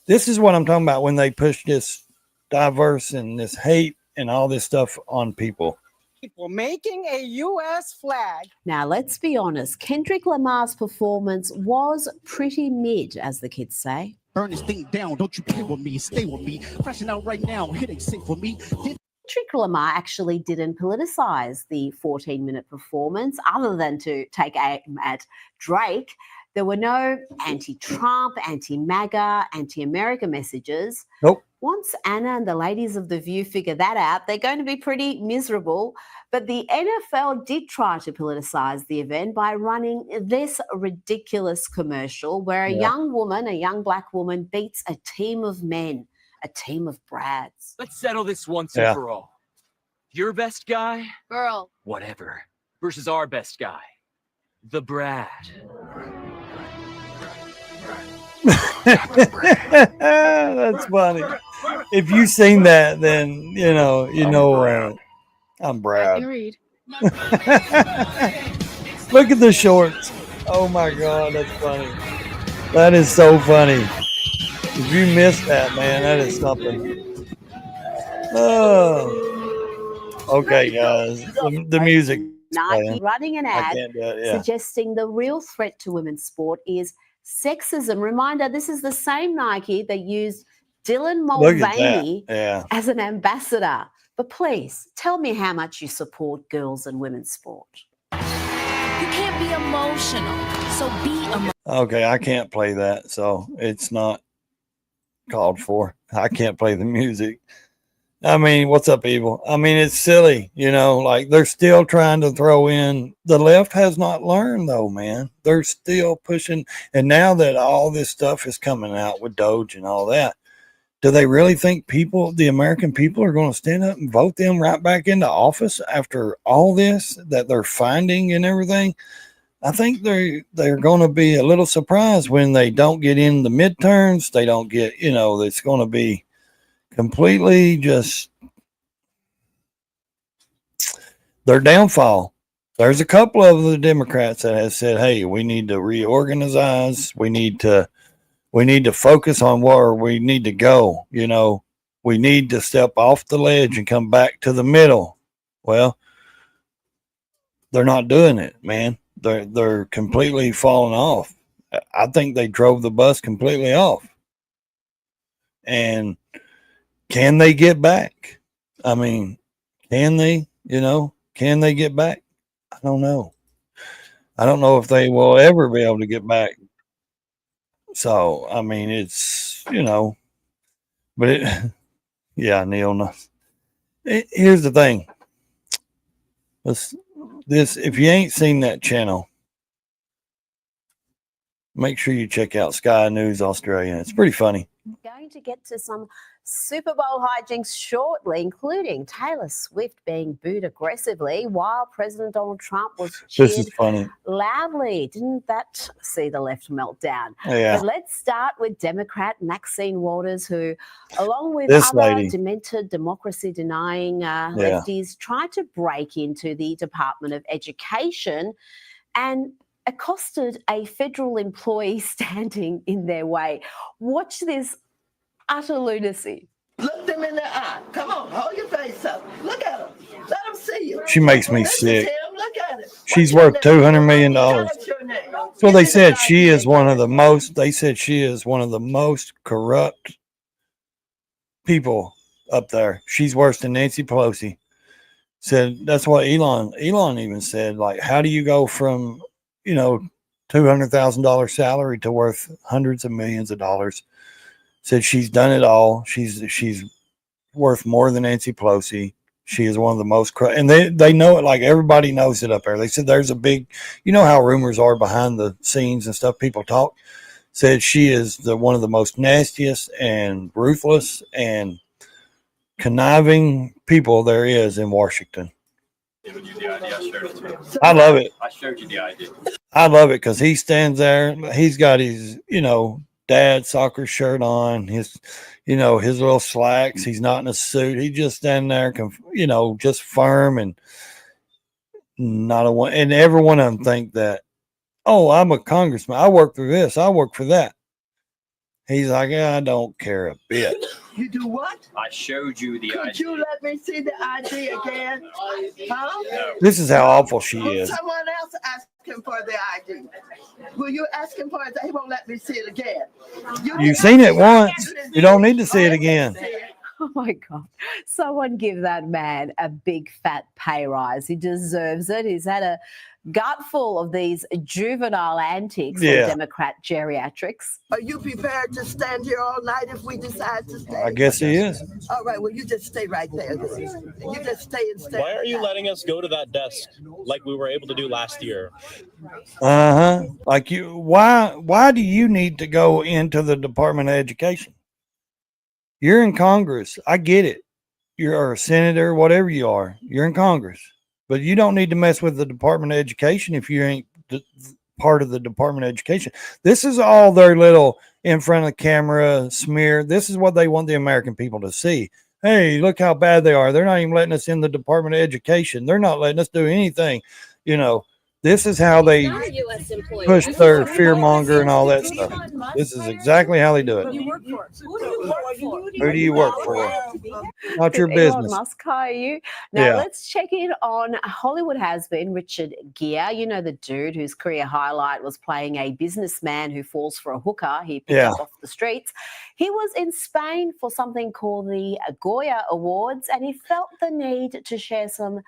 this is what I'm talking about when they push this diverse and this hate and all this stuff on people. People making a U.S. flag. Now, let's be honest. Kendrick Lamar's performance was pretty mid, as the kids say. Burn this thing down. Don't you play with me. Stay with me. Crashing out right now. It ain't safe for me. Kendrick Lamar actually didn't politicize the 14-minute performance other than to take aim at Drake. There were no anti-Trump, anti-MAGA, anti-America messages. Nope. Once Anna and the ladies of The View figure that out, they're going to be pretty miserable. But the NFL did try to politicize the event by running this ridiculous commercial where a young woman, a young black woman, beats a team of men, a team of Brads. Let's settle this once and for all. Your best guy, girl, whatever, versus our best guy, the Brad. That's funny. If you've seen that, then you know I'm Brad. Agreed. Look at the shorts. Oh my God, that's funny. That is so funny. If you missed that, man, that is something. Oh, okay, guys. The music. Nike running an ad yeah. suggesting the real threat to women's sport is sexism. Reminder, this is the same Nike that used Dylan Mulvaney as an ambassador. But please, tell me how much you support girls and women's sport. You can't be emotional, so be emotional. Okay, I can't play that, so it's not called for. I can't play the music. I mean, what's up, Evil? I mean, it's silly, like they're still trying to throw in. The left has not learned, though, man. They're still pushing. And now that all this stuff is coming out with Doge and all that, do they really think the American people are going to stand up and vote them right back into office after all this that they're finding and everything? I think they're going to be a little surprised when they don't get in the midterms. They don't get, it's going to be completely just their downfall. There's a couple of the Democrats that have said, hey, we need to reorganize. We need to focus on where we need to go. We need to step off the ledge and come back to the middle. Well, they're not doing it, man. They're completely falling off. I think they drove the bus completely off. And can they get back? I mean, can they get back? I don't know. I don't know if they will ever be able to get back. So, I mean, it's, but Neil, here's the thing. If you ain't seen that channel, make sure you check out Sky News Australia. It's pretty funny. Going to get to some Super Bowl hijinks shortly, including Taylor Swift being booed aggressively while President Donald Trump was This cheered is funny. loudly. Didn't that see the left meltdown? Yeah. But let's start with Democrat Maxine Waters, who, along with This other lady. demented democracy-denying lefties, tried to break into the Department of Education and accosted a federal employee standing in their way. Watch this utter lunacy. Look them in the eye. Come on, hold your face up. Look at them. Let them see you. She makes me This is sick. him. Look at it. She's worth $200 million. What's your name? So they said she is one of the most. They said she is one of the most corrupt people up there. She's worse than Nancy Pelosi. Said that's what Elon even said. Like, how do you go from $200,000 salary to worth hundreds of millions of dollars? Said she's done it all. She's worth more than Nancy Pelosi. She is one of the most, and they know it. Like, everybody knows it up there. They said there's a big, how rumors are behind the scenes and stuff. People talk. Said she is one of the most nastiest and ruthless and conniving people there is in Washington. I love it. I showed you the idea. I love it because he stands there. He's got his, dad soccer shirt on, his little slacks. He's not in a suit. He just stand there, just firm and not a one. And every one of them think that, oh, I'm a congressman. I work for this. I work for that. He's like, I don't care a bit. You do what? I showed you the Could idea. you let me see the ID again? Huh? No. This is how awful she Will is. someone else ask him for the ID? Will you ask him for it? He won't let me see it again. You've seen it once. You don't need to see it again. Oh my God. Someone give that man a big fat pay rise. He deserves it. He's had a gut full of these juvenile antics Yeah. from Democrat geriatrics. Are you prepared to stand here all night if we decide to stay? I guess he is. All right, well, you just stay right there. You just stay and stay. Why are you letting us go to that desk like we were able to do last year? Like why do you need to go into the Department of Education? You're in Congress. I get it. You're a senator, whatever you are. You're in Congress. But you don't need to mess with the Department of Education if you ain't part of the Department of Education. This is all their little in front of the camera smear. This is what they want the American people to see. Hey, look how bad they are. They're not even letting us in the Department of Education. They're not letting us do anything. This is how they push their fear monger and all that stuff. This is exactly how they do it. Who do you work for? Not your Did business. Elon Musk hire you? Now Yeah. let's check in on Hollywood has-been Richard Gere. The dude whose career highlight was playing a businessman who falls for a hooker he picked up off the streets. He was in Spain for something called the Goya Awards, and he felt the need to share some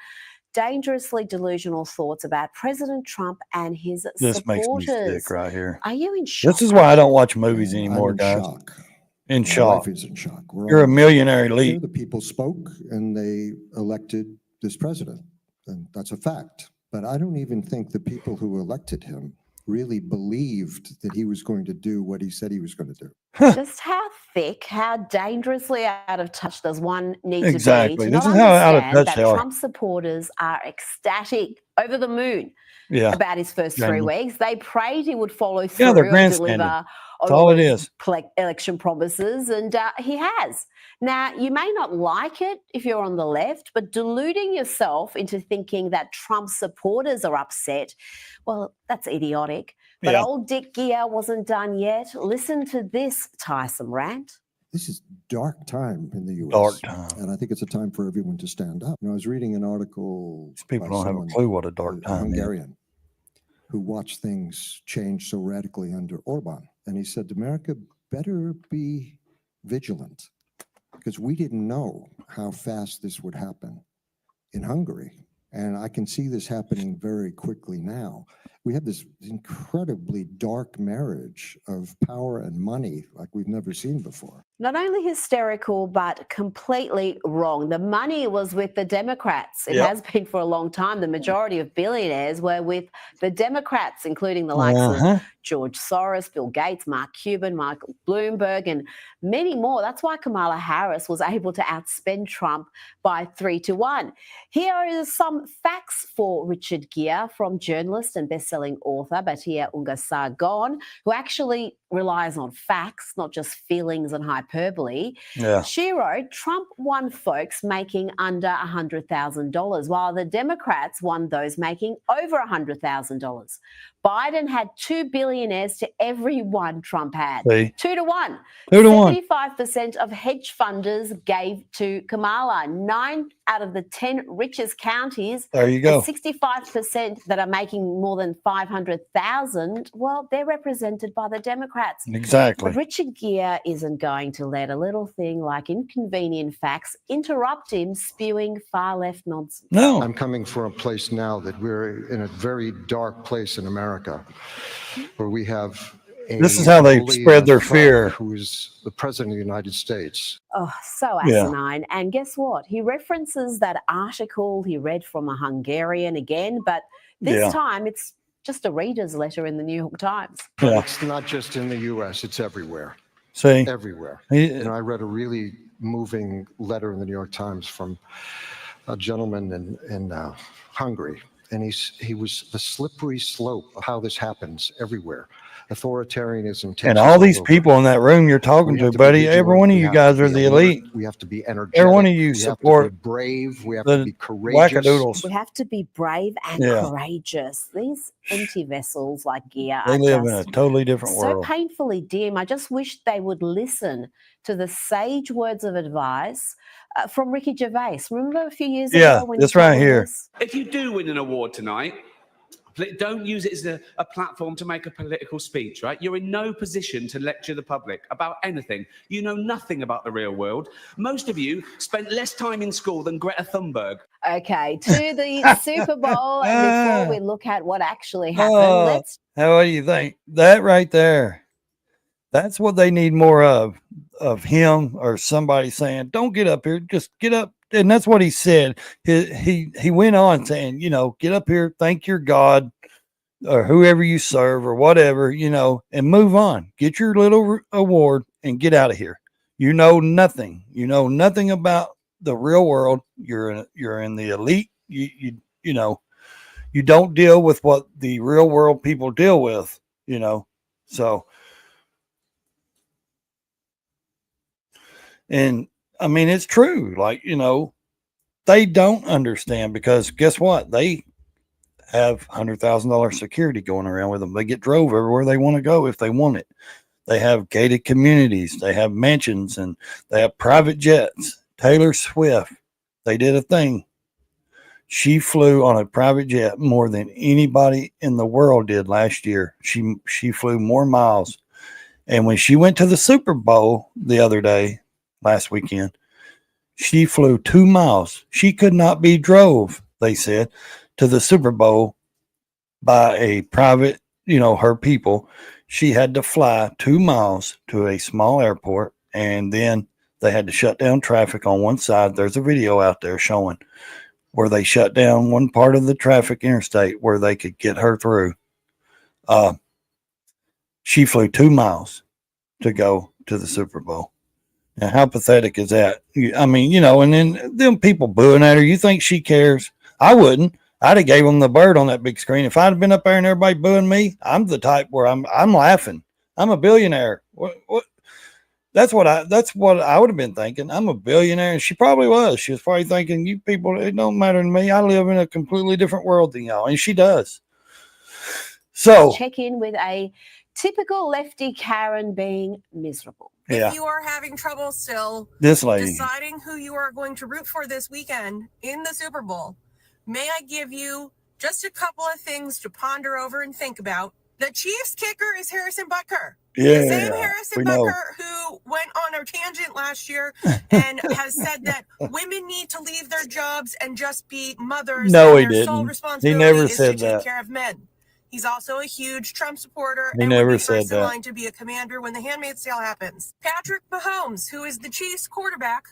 dangerously delusional thoughts about President Trump and his This supporters. makes me sick right here. Are you in shock? This is why I don't watch movies anymore, I'm in guys. shock. In My shock. wife is in shock. We're You're a all- millionaire Here elite. The people spoke and they elected this president, and that's a fact. But I don't even think the people who elected him really believed that he was going to do what he said he was going to do. Just how thick, how dangerously out of touch does one need Exactly. to be to This not is how out of understand touch that they are. Trump supporters are ecstatic, over the moon about his first 3 Genuine. weeks. They prayed he would follow Yeah, through they're and grandstanding. deliver That's on all it his is. election promises, and he has. Now, you may not like it if you're on the left, but deluding yourself into thinking that Trump supporters are upset, well, that's idiotic. But Yeah. old Dick Gere wasn't done yet. Listen to this tiresome rant. This is dark time in the U.S. Dark time. And I think it's a time for everyone to stand up. I was reading an article. People by don't have a someone, clue what a dark a time is. Hungarian, who watched things change so radically under Orban. And he said, America better be vigilant because we didn't know how fast this would happen in Hungary. And I can see this happening very quickly now. we have this incredibly dark marriage of power and money like we've never seen before. Not only hysterical, but completely wrong. The money was with the Democrats. It Yep. has been for a long time. The majority of billionaires were with the Democrats, including the likes of George Soros, Bill Gates, Mark Cuban, Michael Bloomberg, and many more. That's why Kamala Harris was able to outspend Trump by 3-1. Here are some facts for Richard Gere from journalist and best-selling author Batia Ungasargon, who actually relies on facts, not just feelings and hyperbole. Yeah. She wrote, Trump won folks making under $100,000, while the Democrats won those making over $100,000. Biden had 2 billionaires to every one Trump had. See? 2-1. 2-1. 75% of hedge funders gave to Kamala. 9 out of the 10 richest counties. There you go. And 65% that are making more than $500,000, well, they're represented by the Democrats. Exactly. But Richard Gere isn't going to let a little thing like inconvenient facts interrupt him spewing far-left nonsense. No. I'm coming from a place now that we're in a very dark place in America, where we have This is how they bully spread in their front fear. who is the president of the United States. Oh, so Yeah. asinine. And guess what? He references that article he read from a Hungarian again, but this Yeah. time it's just a reader's letter in the New York Times. Yeah. It's not just in the U.S., it's everywhere. See? Everywhere. He- I read a really moving letter in the New York Times from a gentleman in Hungary. And he was the slippery slope of how this happens everywhere. Authoritarianism takes And us all these over. people in that room you're talking We to, have to be buddy, every vigilant. one of We you have guys to are be the alert. elite. We have to be energetic. Every one of you We have support to be brave. We have the to be courageous. wackadoodles. We have to be brave and Yeah. courageous. These empty vessels like Gere They are live in a just totally different so world. painfully dim. I just wish they would listen to the sage words of advice from Ricky Gervais. Remember a few years Yeah, ago when this he told right him here. this? If you do win an award tonight, don't use it as a platform to make a political speech, right? You're in no position to lecture the public about anything. You know nothing about the real world. Most of you spent less time in school than Greta Thunberg. Okay, to the Super Bowl. And before we look at what actually happened, Oh, let's what do you think? That right there. That's what they need more of him or somebody saying, don't get up here, just get up. And that's what he said. He went on saying, get up here, thank your God or whoever you serve or whatever, and move on. Get your little award and get out of here. You know nothing. You know nothing about the real world. You're in the elite. You don't deal with what the real world people deal with, So, and I mean, it's true. Like, they don't understand because guess what? They have $100,000 security going around with them. They get drove everywhere they want to go if they want it. They have gated communities. They have mansions and they have private jets. Taylor Swift, they did a thing. She flew on a private jet more than anybody in the world did last year. She flew more miles. And when she went to the Super Bowl the other day, last weekend, she flew 2 miles. She could not be drove, they said, to the Super Bowl by a private, her people. She had to fly 2 miles to a small airport, and then they had to shut down traffic on one side. There's a video out there showing where they shut down one part of the traffic interstate where they could get her through. She flew 2 miles to go to the Super Bowl. Now, how pathetic is that? I mean, and then them people booing at her. You think she cares? I wouldn't. I'd have gave them the bird on that big screen. If I'd have been up there and everybody booing me, I'm the type where I'm laughing. I'm a billionaire. What? That's what I would have been thinking. I'm a billionaire, and she probably was. She was probably thinking, you people, it don't matter to me. I live in a completely different world than y'all, and she does. So check in with a typical lefty Karen being miserable. Yeah. If you are having trouble still This lady. deciding who you are going to root for this weekend in the Super Bowl, may I give you just a couple of things to ponder over and think about? The Chiefs kicker is Harrison Butker. Yeah, the same Harrison Butker who went on a tangent last year and has said that women need to leave their jobs and just be mothers. No, and he their sole didn't. responsibility He never is said to take that. care of men. He's also a huge Trump supporter He and never would be said first in that. line to be a commander when the Handmaid's Tale happens. Patrick Mahomes, who is the Chiefs quarterback,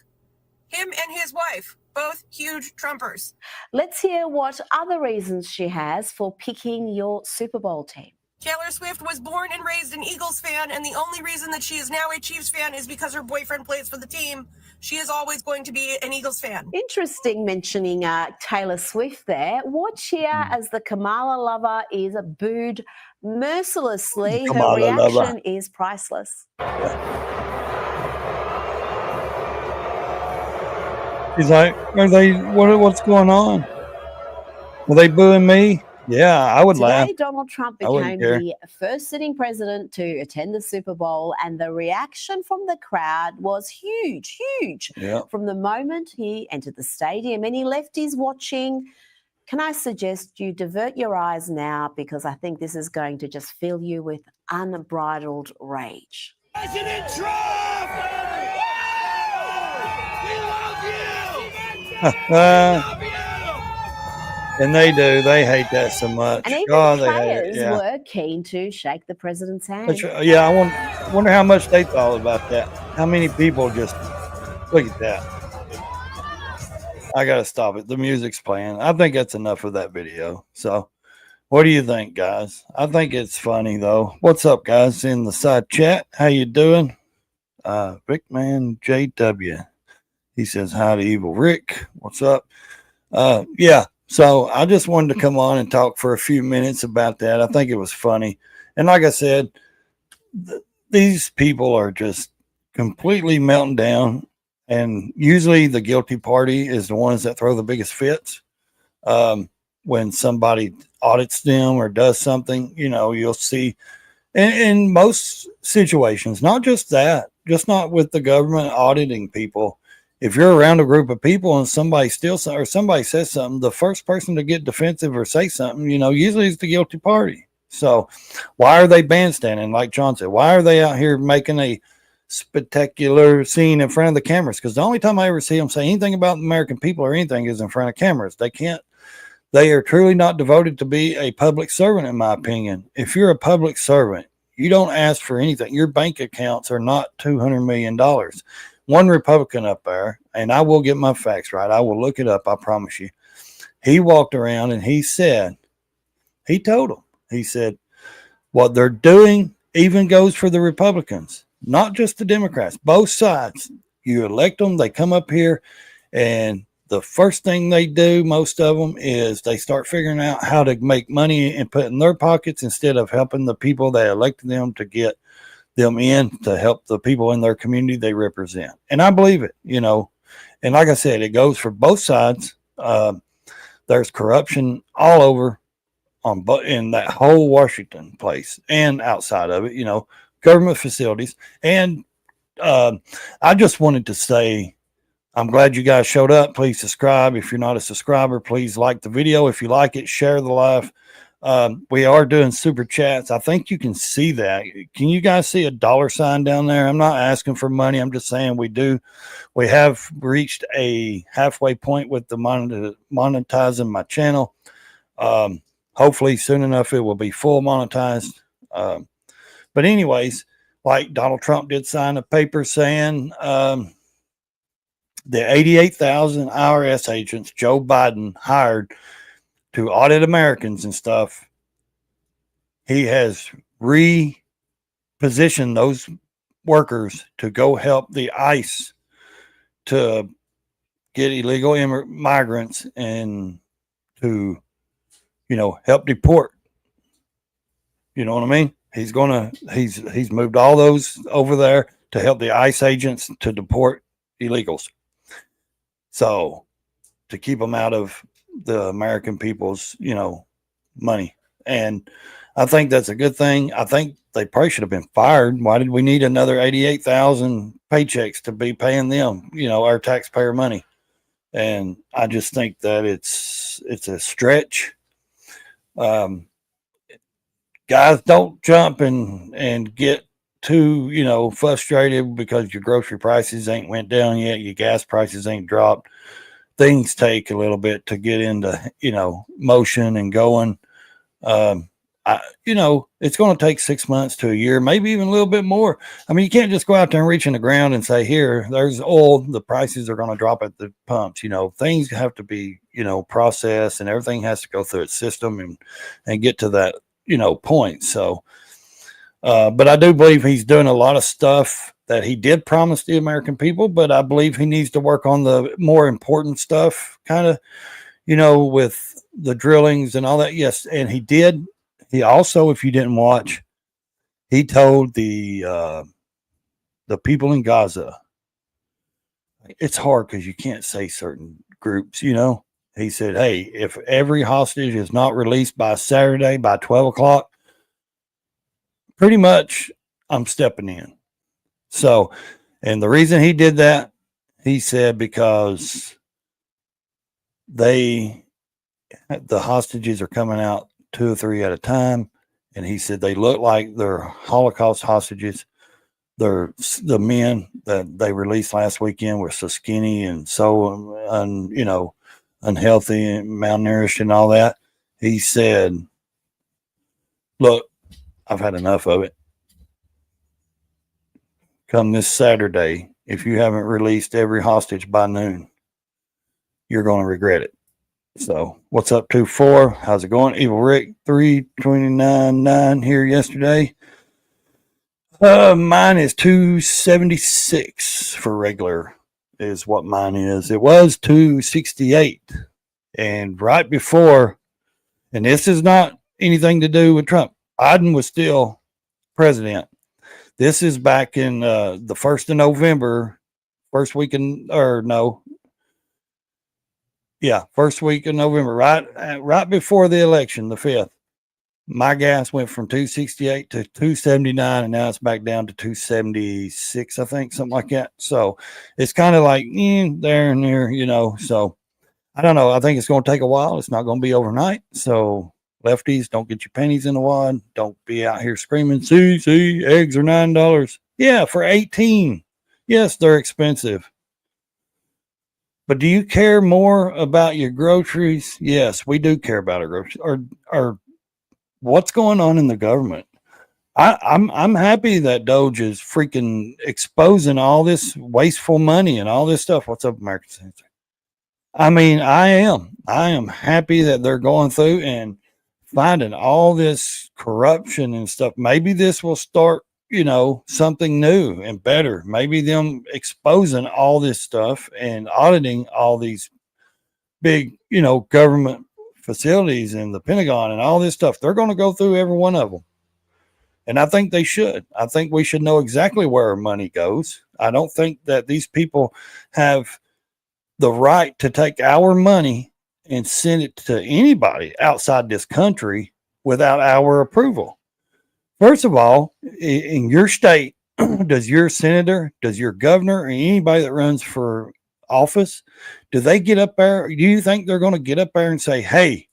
him and his wife, both huge Trumpers. Let's hear what other reasons she has for picking your Super Bowl team. Taylor Swift was born and raised an Eagles fan, and the only reason that she is now a Chiefs fan is because her boyfriend plays for the team. She is always going to be an Eagles fan. Interesting mentioning Taylor Swift there. Watch here as the Kamala lover is booed mercilessly. Her Kamala reaction lover. is priceless. He's like, what's going on? Were they booing me? Yeah, I would laugh. Today, Donald Trump I wouldn't became care. the first sitting president to attend the Super Bowl, and the reaction from the crowd was huge. Yeah. From the moment he entered the stadium and he left his watching. Can I suggest you divert your eyes now, because I think this is going to just fill you with unbridled rage. President Trump! And they do. They hate that so much. And even God, they hate it. players Yeah. were keen to shake the president's hand. That's right. Yeah, I wonder how much they thought about that. How many people just look at that. I gotta stop it. The music's playing. I think that's enough of that video. So what do you think, guys? I think it's funny though. What's up, guys, in the side chat? How you doing? Rickman JW. He says hi to Evil Rick. What's up? Yeah. So I just wanted to come on and talk for a few minutes about that. I think it was funny. And like I said, these people are just completely melting down. And usually the guilty party is the ones that throw the biggest fits. When somebody audits them or does something, you'll see in most situations, not just that, just not with the government auditing people. If you're around a group of people and somebody steals or somebody says something, the first person to get defensive or say something, usually is the guilty party. So why are they bandstanding? Like John said, why are they out here making a spectacular scene in front of the cameras? Because the only time I ever see them say anything about the American people or anything is in front of cameras. They are truly not devoted to be a public servant, in my opinion. If you're a public servant, you don't ask for anything. Your bank accounts are not $200 million. One Republican up there, and I will get my facts right. I will look it up. I promise you. He walked around and he said, he said, what they're doing even goes for the Republicans, not just the Democrats, both sides. You elect them, they come up here, and the first thing they do, most of them, is they start figuring out how to make money and put in their pockets instead of helping the people that elected them to get them in to help the people in their community they represent. And I believe it, and like I said, it goes for both sides. There's corruption all over in that whole Washington place and outside of it, government facilities. And I just wanted to say, I'm glad you guys showed up. Please subscribe. If you're not a subscriber, please like the video. If you like it, share the live. We are doing super chats. I think you can see that. Can you guys see a $sign down there? I'm not asking for money. I'm just saying we have reached a halfway point with the monetizing my channel. Hopefully soon enough it will be full monetized. But anyways, like Donald Trump did sign a paper saying the 88,000 IRS agents Joe Biden hired to audit Americans and stuff, he has repositioned those workers to go help the ICE to get illegal migrants and to, help deport. You know what I mean? He's moved all those over there to help the ICE agents to deport illegals. So to keep them out of the American people's, money. And I think that's a good thing. I think they probably should have been fired. Why did we need another 88,000 paychecks to be paying them, our taxpayer money? And I just think that it's a stretch. Guys, don't jump and get too, frustrated because your grocery prices ain't went down yet. Your gas prices ain't dropped. Things take a little bit to get into, motion and going. I it's going to take 6 months to a year, maybe even a little bit more. I mean, you can't just go out there and reach in the ground and say, here, there's oil. The prices are going to drop at the pumps. Things have to be, processed, and everything has to go through its system and get to that, point. So, but I do believe he's doing a lot of stuff that he did promise the American people, but I believe he needs to work on the more important stuff, kind of, with the drillings and all that. Yes. And he did. He also, if you didn't watch, he told the people in Gaza, it's hard because you can't say certain groups, He said, hey, if every hostage is not released by Saturday by 12 o'clock, pretty much I'm stepping in. So, and the reason he did that, he said, because the hostages are coming out 2 or 3 at a time. And he said they look like they're Holocaust hostages. They're the men that they released last weekend were so skinny and so, unhealthy and malnourished and all that. He said, look, I've had enough of it. Come this Saturday, if you haven't released every hostage by noon, you're going to regret it. So, what's up, 2-4? How's it going? Evil Rick 329.9 here yesterday. Mine is 276 for regular, is what mine is. It was 268. And right before, and this is not anything to do with Trump, Biden was still president. This is back in the 1st of November, first week of November, right before the election, the 5th. My gas went from 268 to 279, and now it's back down to 276, I think, something like that. So it's kind of like there and there, So I don't know. I think it's going to take a while. It's not going to be overnight. So lefties, don't get your pennies in the wad. Don't be out here screaming, see, eggs are $9. Yeah, for 18. Yes, they're expensive. But do you care more about your groceries? Yes, we do care about our groceries. Or what's going on in the government? I'm happy that Doge is freaking exposing all this wasteful money and all this stuff. What's up, American Center? I mean, I am happy that they're going through and finding all this corruption and stuff. Maybe this will start, something new and better. Maybe them exposing all this stuff and auditing all these big, government facilities and the Pentagon and all this stuff. They're going to go through every one of them. And I think they should. I think we should know exactly where our money goes. I don't think that these people have the right to take our money and send it to anybody outside this country without our approval. First of all, in your state, does your senator, does your governor, or anybody that runs for office, do they get up there? Do you think they're going to get up there and say, hey,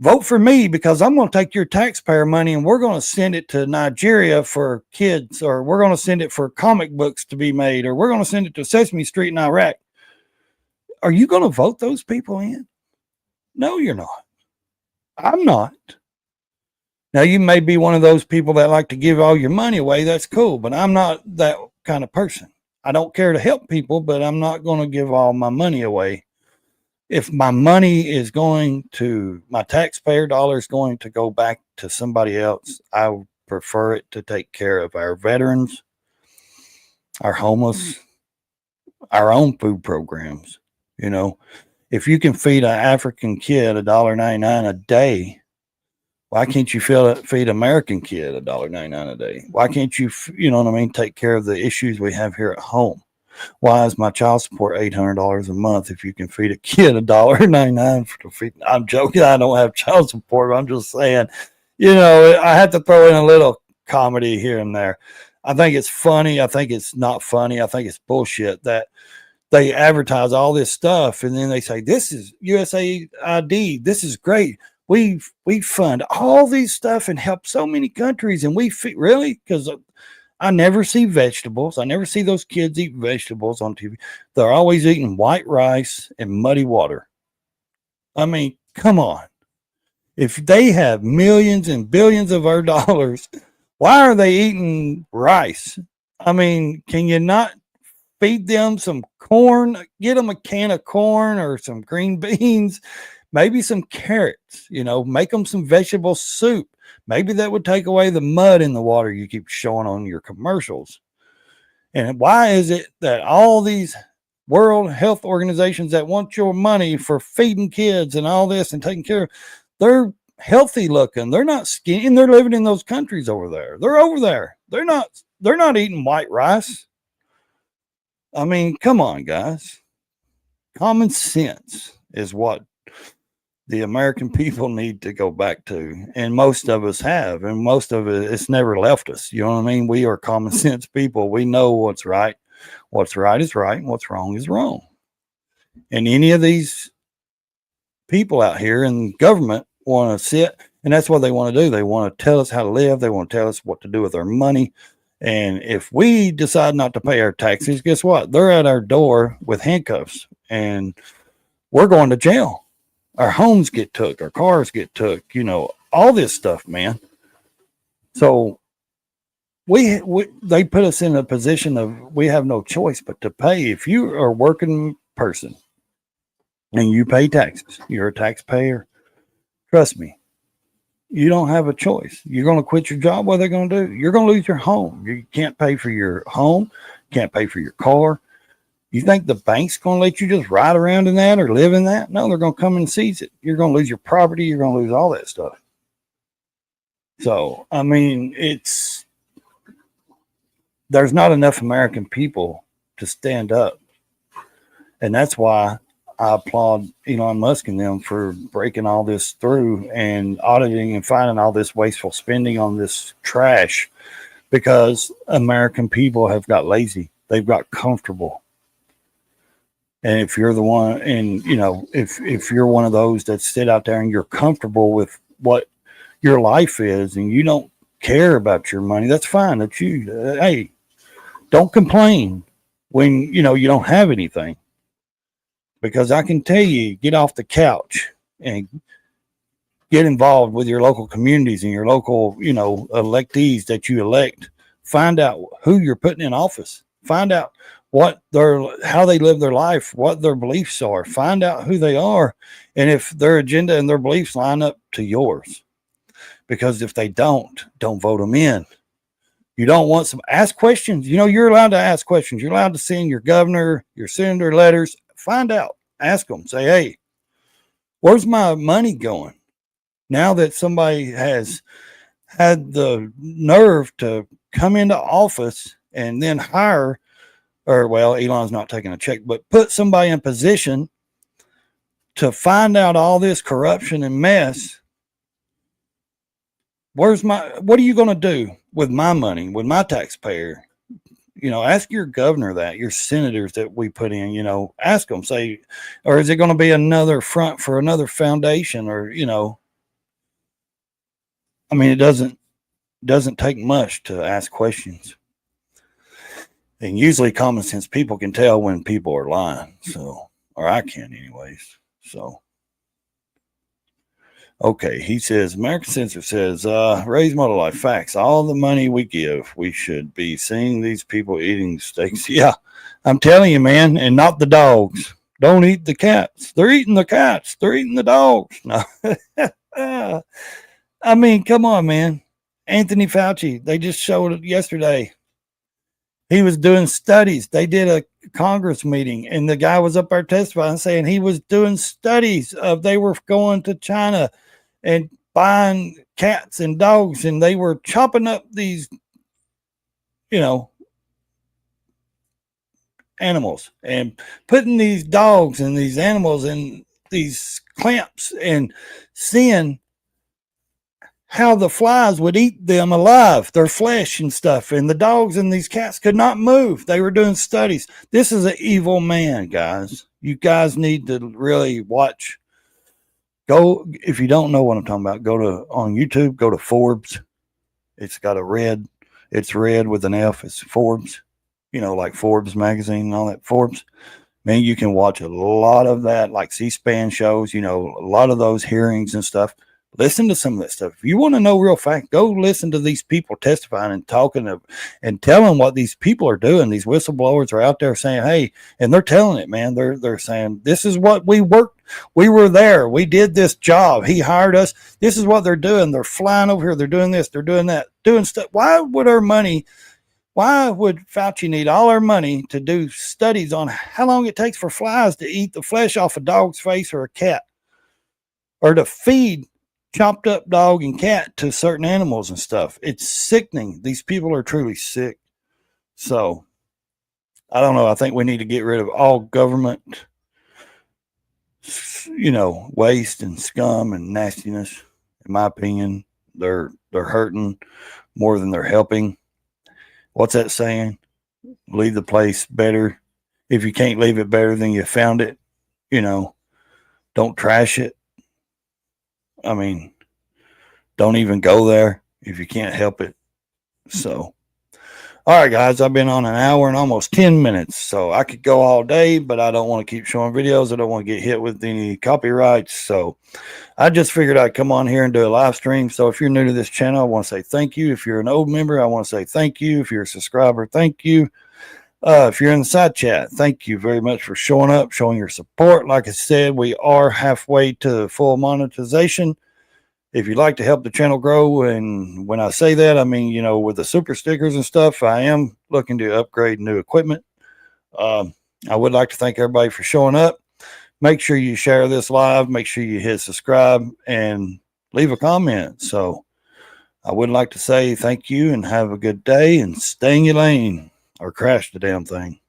vote for me because I'm going to take your taxpayer money and we're going to send it to Nigeria for kids, or we're going to send it for comic books to be made, or we're going to send it to Sesame Street in Iraq? Are you going to vote those people in? No, you're not. I'm not. Now, you may be one of those people that like to give all your money away. That's cool, but I'm not that kind of person. I don't care to help people, but I'm not going to give all my money away. If my money is my taxpayer dollar is going to go back to somebody else, I would prefer it to take care of our veterans, our homeless, our own food programs. If you can feed an African kid $1.99 a day, why can't you feed American kid $1.99 a day? Why can't you, take care of the issues we have here at home? Why is my child support $800 a month if you can feed a kid $1.99 for feed? I'm joking. I don't have child support. I'm just saying, I have to throw in a little comedy here and there. I think it's funny. I think it's not funny. I think it's bullshit that they advertise all this stuff and then they say, this is USAID. This is great. We fund all these stuff and help so many countries. And really? Because I never see vegetables. I never see those kids eat vegetables on TV. They're always eating white rice and muddy water. I mean, come on. If they have millions and billions of our dollars, why are they eating rice? I mean, can you not feed them some corn? Get them a can of corn or some green beans, maybe some carrots, make them some vegetable soup. Maybe that would take away the mud in the water you keep showing on your commercials. And why is it that all these World Health Organizations that want your money for feeding kids and all this and taking care of, they're healthy looking. They're not skinny, and they're living in those countries over there. They're over there. They're not eating white rice. I mean, come on, guys. Common sense is what the American people need to go back to. And most of us have, and most of it's never left us. You know what I mean? We are common sense people. We know what's right. What's right is right, and what's wrong is wrong. And any of these people out here in government want to sit, and that's what they want to do. They want to tell us how to live. They want to tell us what to do with our money. And if we decide not to pay our taxes, guess what? They're at our door with handcuffs, and we're going to jail. Our homes get took, our cars get took, all this stuff, man. So they put us in a position of we have no choice but to pay. If you are a working person and you pay taxes, you're a taxpayer, trust me, you don't have a choice. You're going to quit your job. What are they going to do? You're going to lose your home. You can't pay for your home, can't pay for your car. You think the bank's going to let you just ride around in that or live in that? No, they're going to come and seize it. You're going to lose your property. You're going to lose all that stuff. So, I mean, there's not enough American people to stand up. And that's why I applaud Elon Musk and them for breaking all this through and auditing and finding all this wasteful spending on this trash, because American people have got lazy. They've got comfortable. And if you're the one, and if you're one of those that sit out there and you're comfortable with what your life is and you don't care about your money, that's fine. That hey, don't complain when you don't have anything, because I can tell you, get off the couch and get involved with your local communities and your local electees that you elect. Find out who you're putting in office. Find out how they live their life, what their beliefs are. Find out who they are, and if their agenda and their beliefs line up to yours. Because if they don't vote them in. You don't want ask questions. You're allowed to ask questions. You're allowed to send your governor, your senator letters. Find out. Ask them. Say, hey, where's my money going? Now that somebody has had the nerve to come into office and then hire, Elon's not taking a check, but put somebody in position to find out all this corruption and mess. What are you going to do with my money, with my taxpayer? Ask your governor that, your senators that we put in, ask them, say, or is it going to be another front for another foundation? Or, I mean, it doesn't take much to ask questions. And usually common sense people can tell when people are lying. So, or I can anyways. So. Okay, he says, American Censor says, raise model life facts. All the money we give, we should be seeing these people eating steaks. Yeah, I'm telling you, man, and not the dogs. Don't eat the cats. They're eating the cats. They're eating the dogs. No. I mean, come on, man. Anthony Fauci, they just showed it yesterday. He was doing studies. They did a Congress meeting, and the guy was up there testifying, saying he was doing studies they were going to China and buying cats and dogs, and they were chopping up these, animals and putting these dogs and these animals in these clamps and seeing how the flies would eat them alive, their flesh and stuff. And the dogs and these cats could not move. They were doing studies. This is an evil man, guys. You guys need to really watch. Go, if you don't know what I'm talking about, on YouTube, go to Forbes. It's got it's red with an F. It's Forbes, like Forbes magazine and all that. Forbes. Man, you can watch a lot of that, like C-SPAN shows, a lot of those hearings and stuff. Listen to some of that stuff. If you want to know real fact, go listen to these people testifying and talking and telling what these people are doing. These whistleblowers are out there saying, hey, and they're telling it, man. They're saying, this is what we worked. We were there. We did this job. He hired us. This is what they're doing. They're flying over here. They're doing this. They're doing that, doing stuff. Why would Fauci need all our money to do studies on how long it takes for flies to eat the flesh off a dog's face or a cat, or to feed chopped up dog and cat to certain animals and stuff? It's sickening. These people are truly sick. So I don't know. I think we need to get rid of all government, waste and scum and nastiness. In my opinion, they're hurting more than they're helping. What's that saying? Leave the place better. If you can't leave it better than you found it, don't trash it. I mean, don't even go there if you can't help it. So, all right, guys, I've been on an hour and almost 10 minutes, so I could go all day, but I don't want to keep showing videos. I don't want to get hit with any copyrights. So I just figured I'd come on here and do a live stream. So if you're new to this channel, I want to say thank you. If you're an old member, I want to say thank you. If you're a subscriber, thank you. If you're in the side chat, thank you very much for showing up, showing your support. Like I said, we are halfway to full monetization. If you'd like to help the channel grow, and when I say that, I mean, with the super stickers and stuff, I am looking to upgrade new equipment. I would like to thank everybody for showing up. Make sure you share this live. Make sure you hit subscribe and leave a comment. So I would like to say thank you and have a good day, and stay in your lane or crash the damn thing.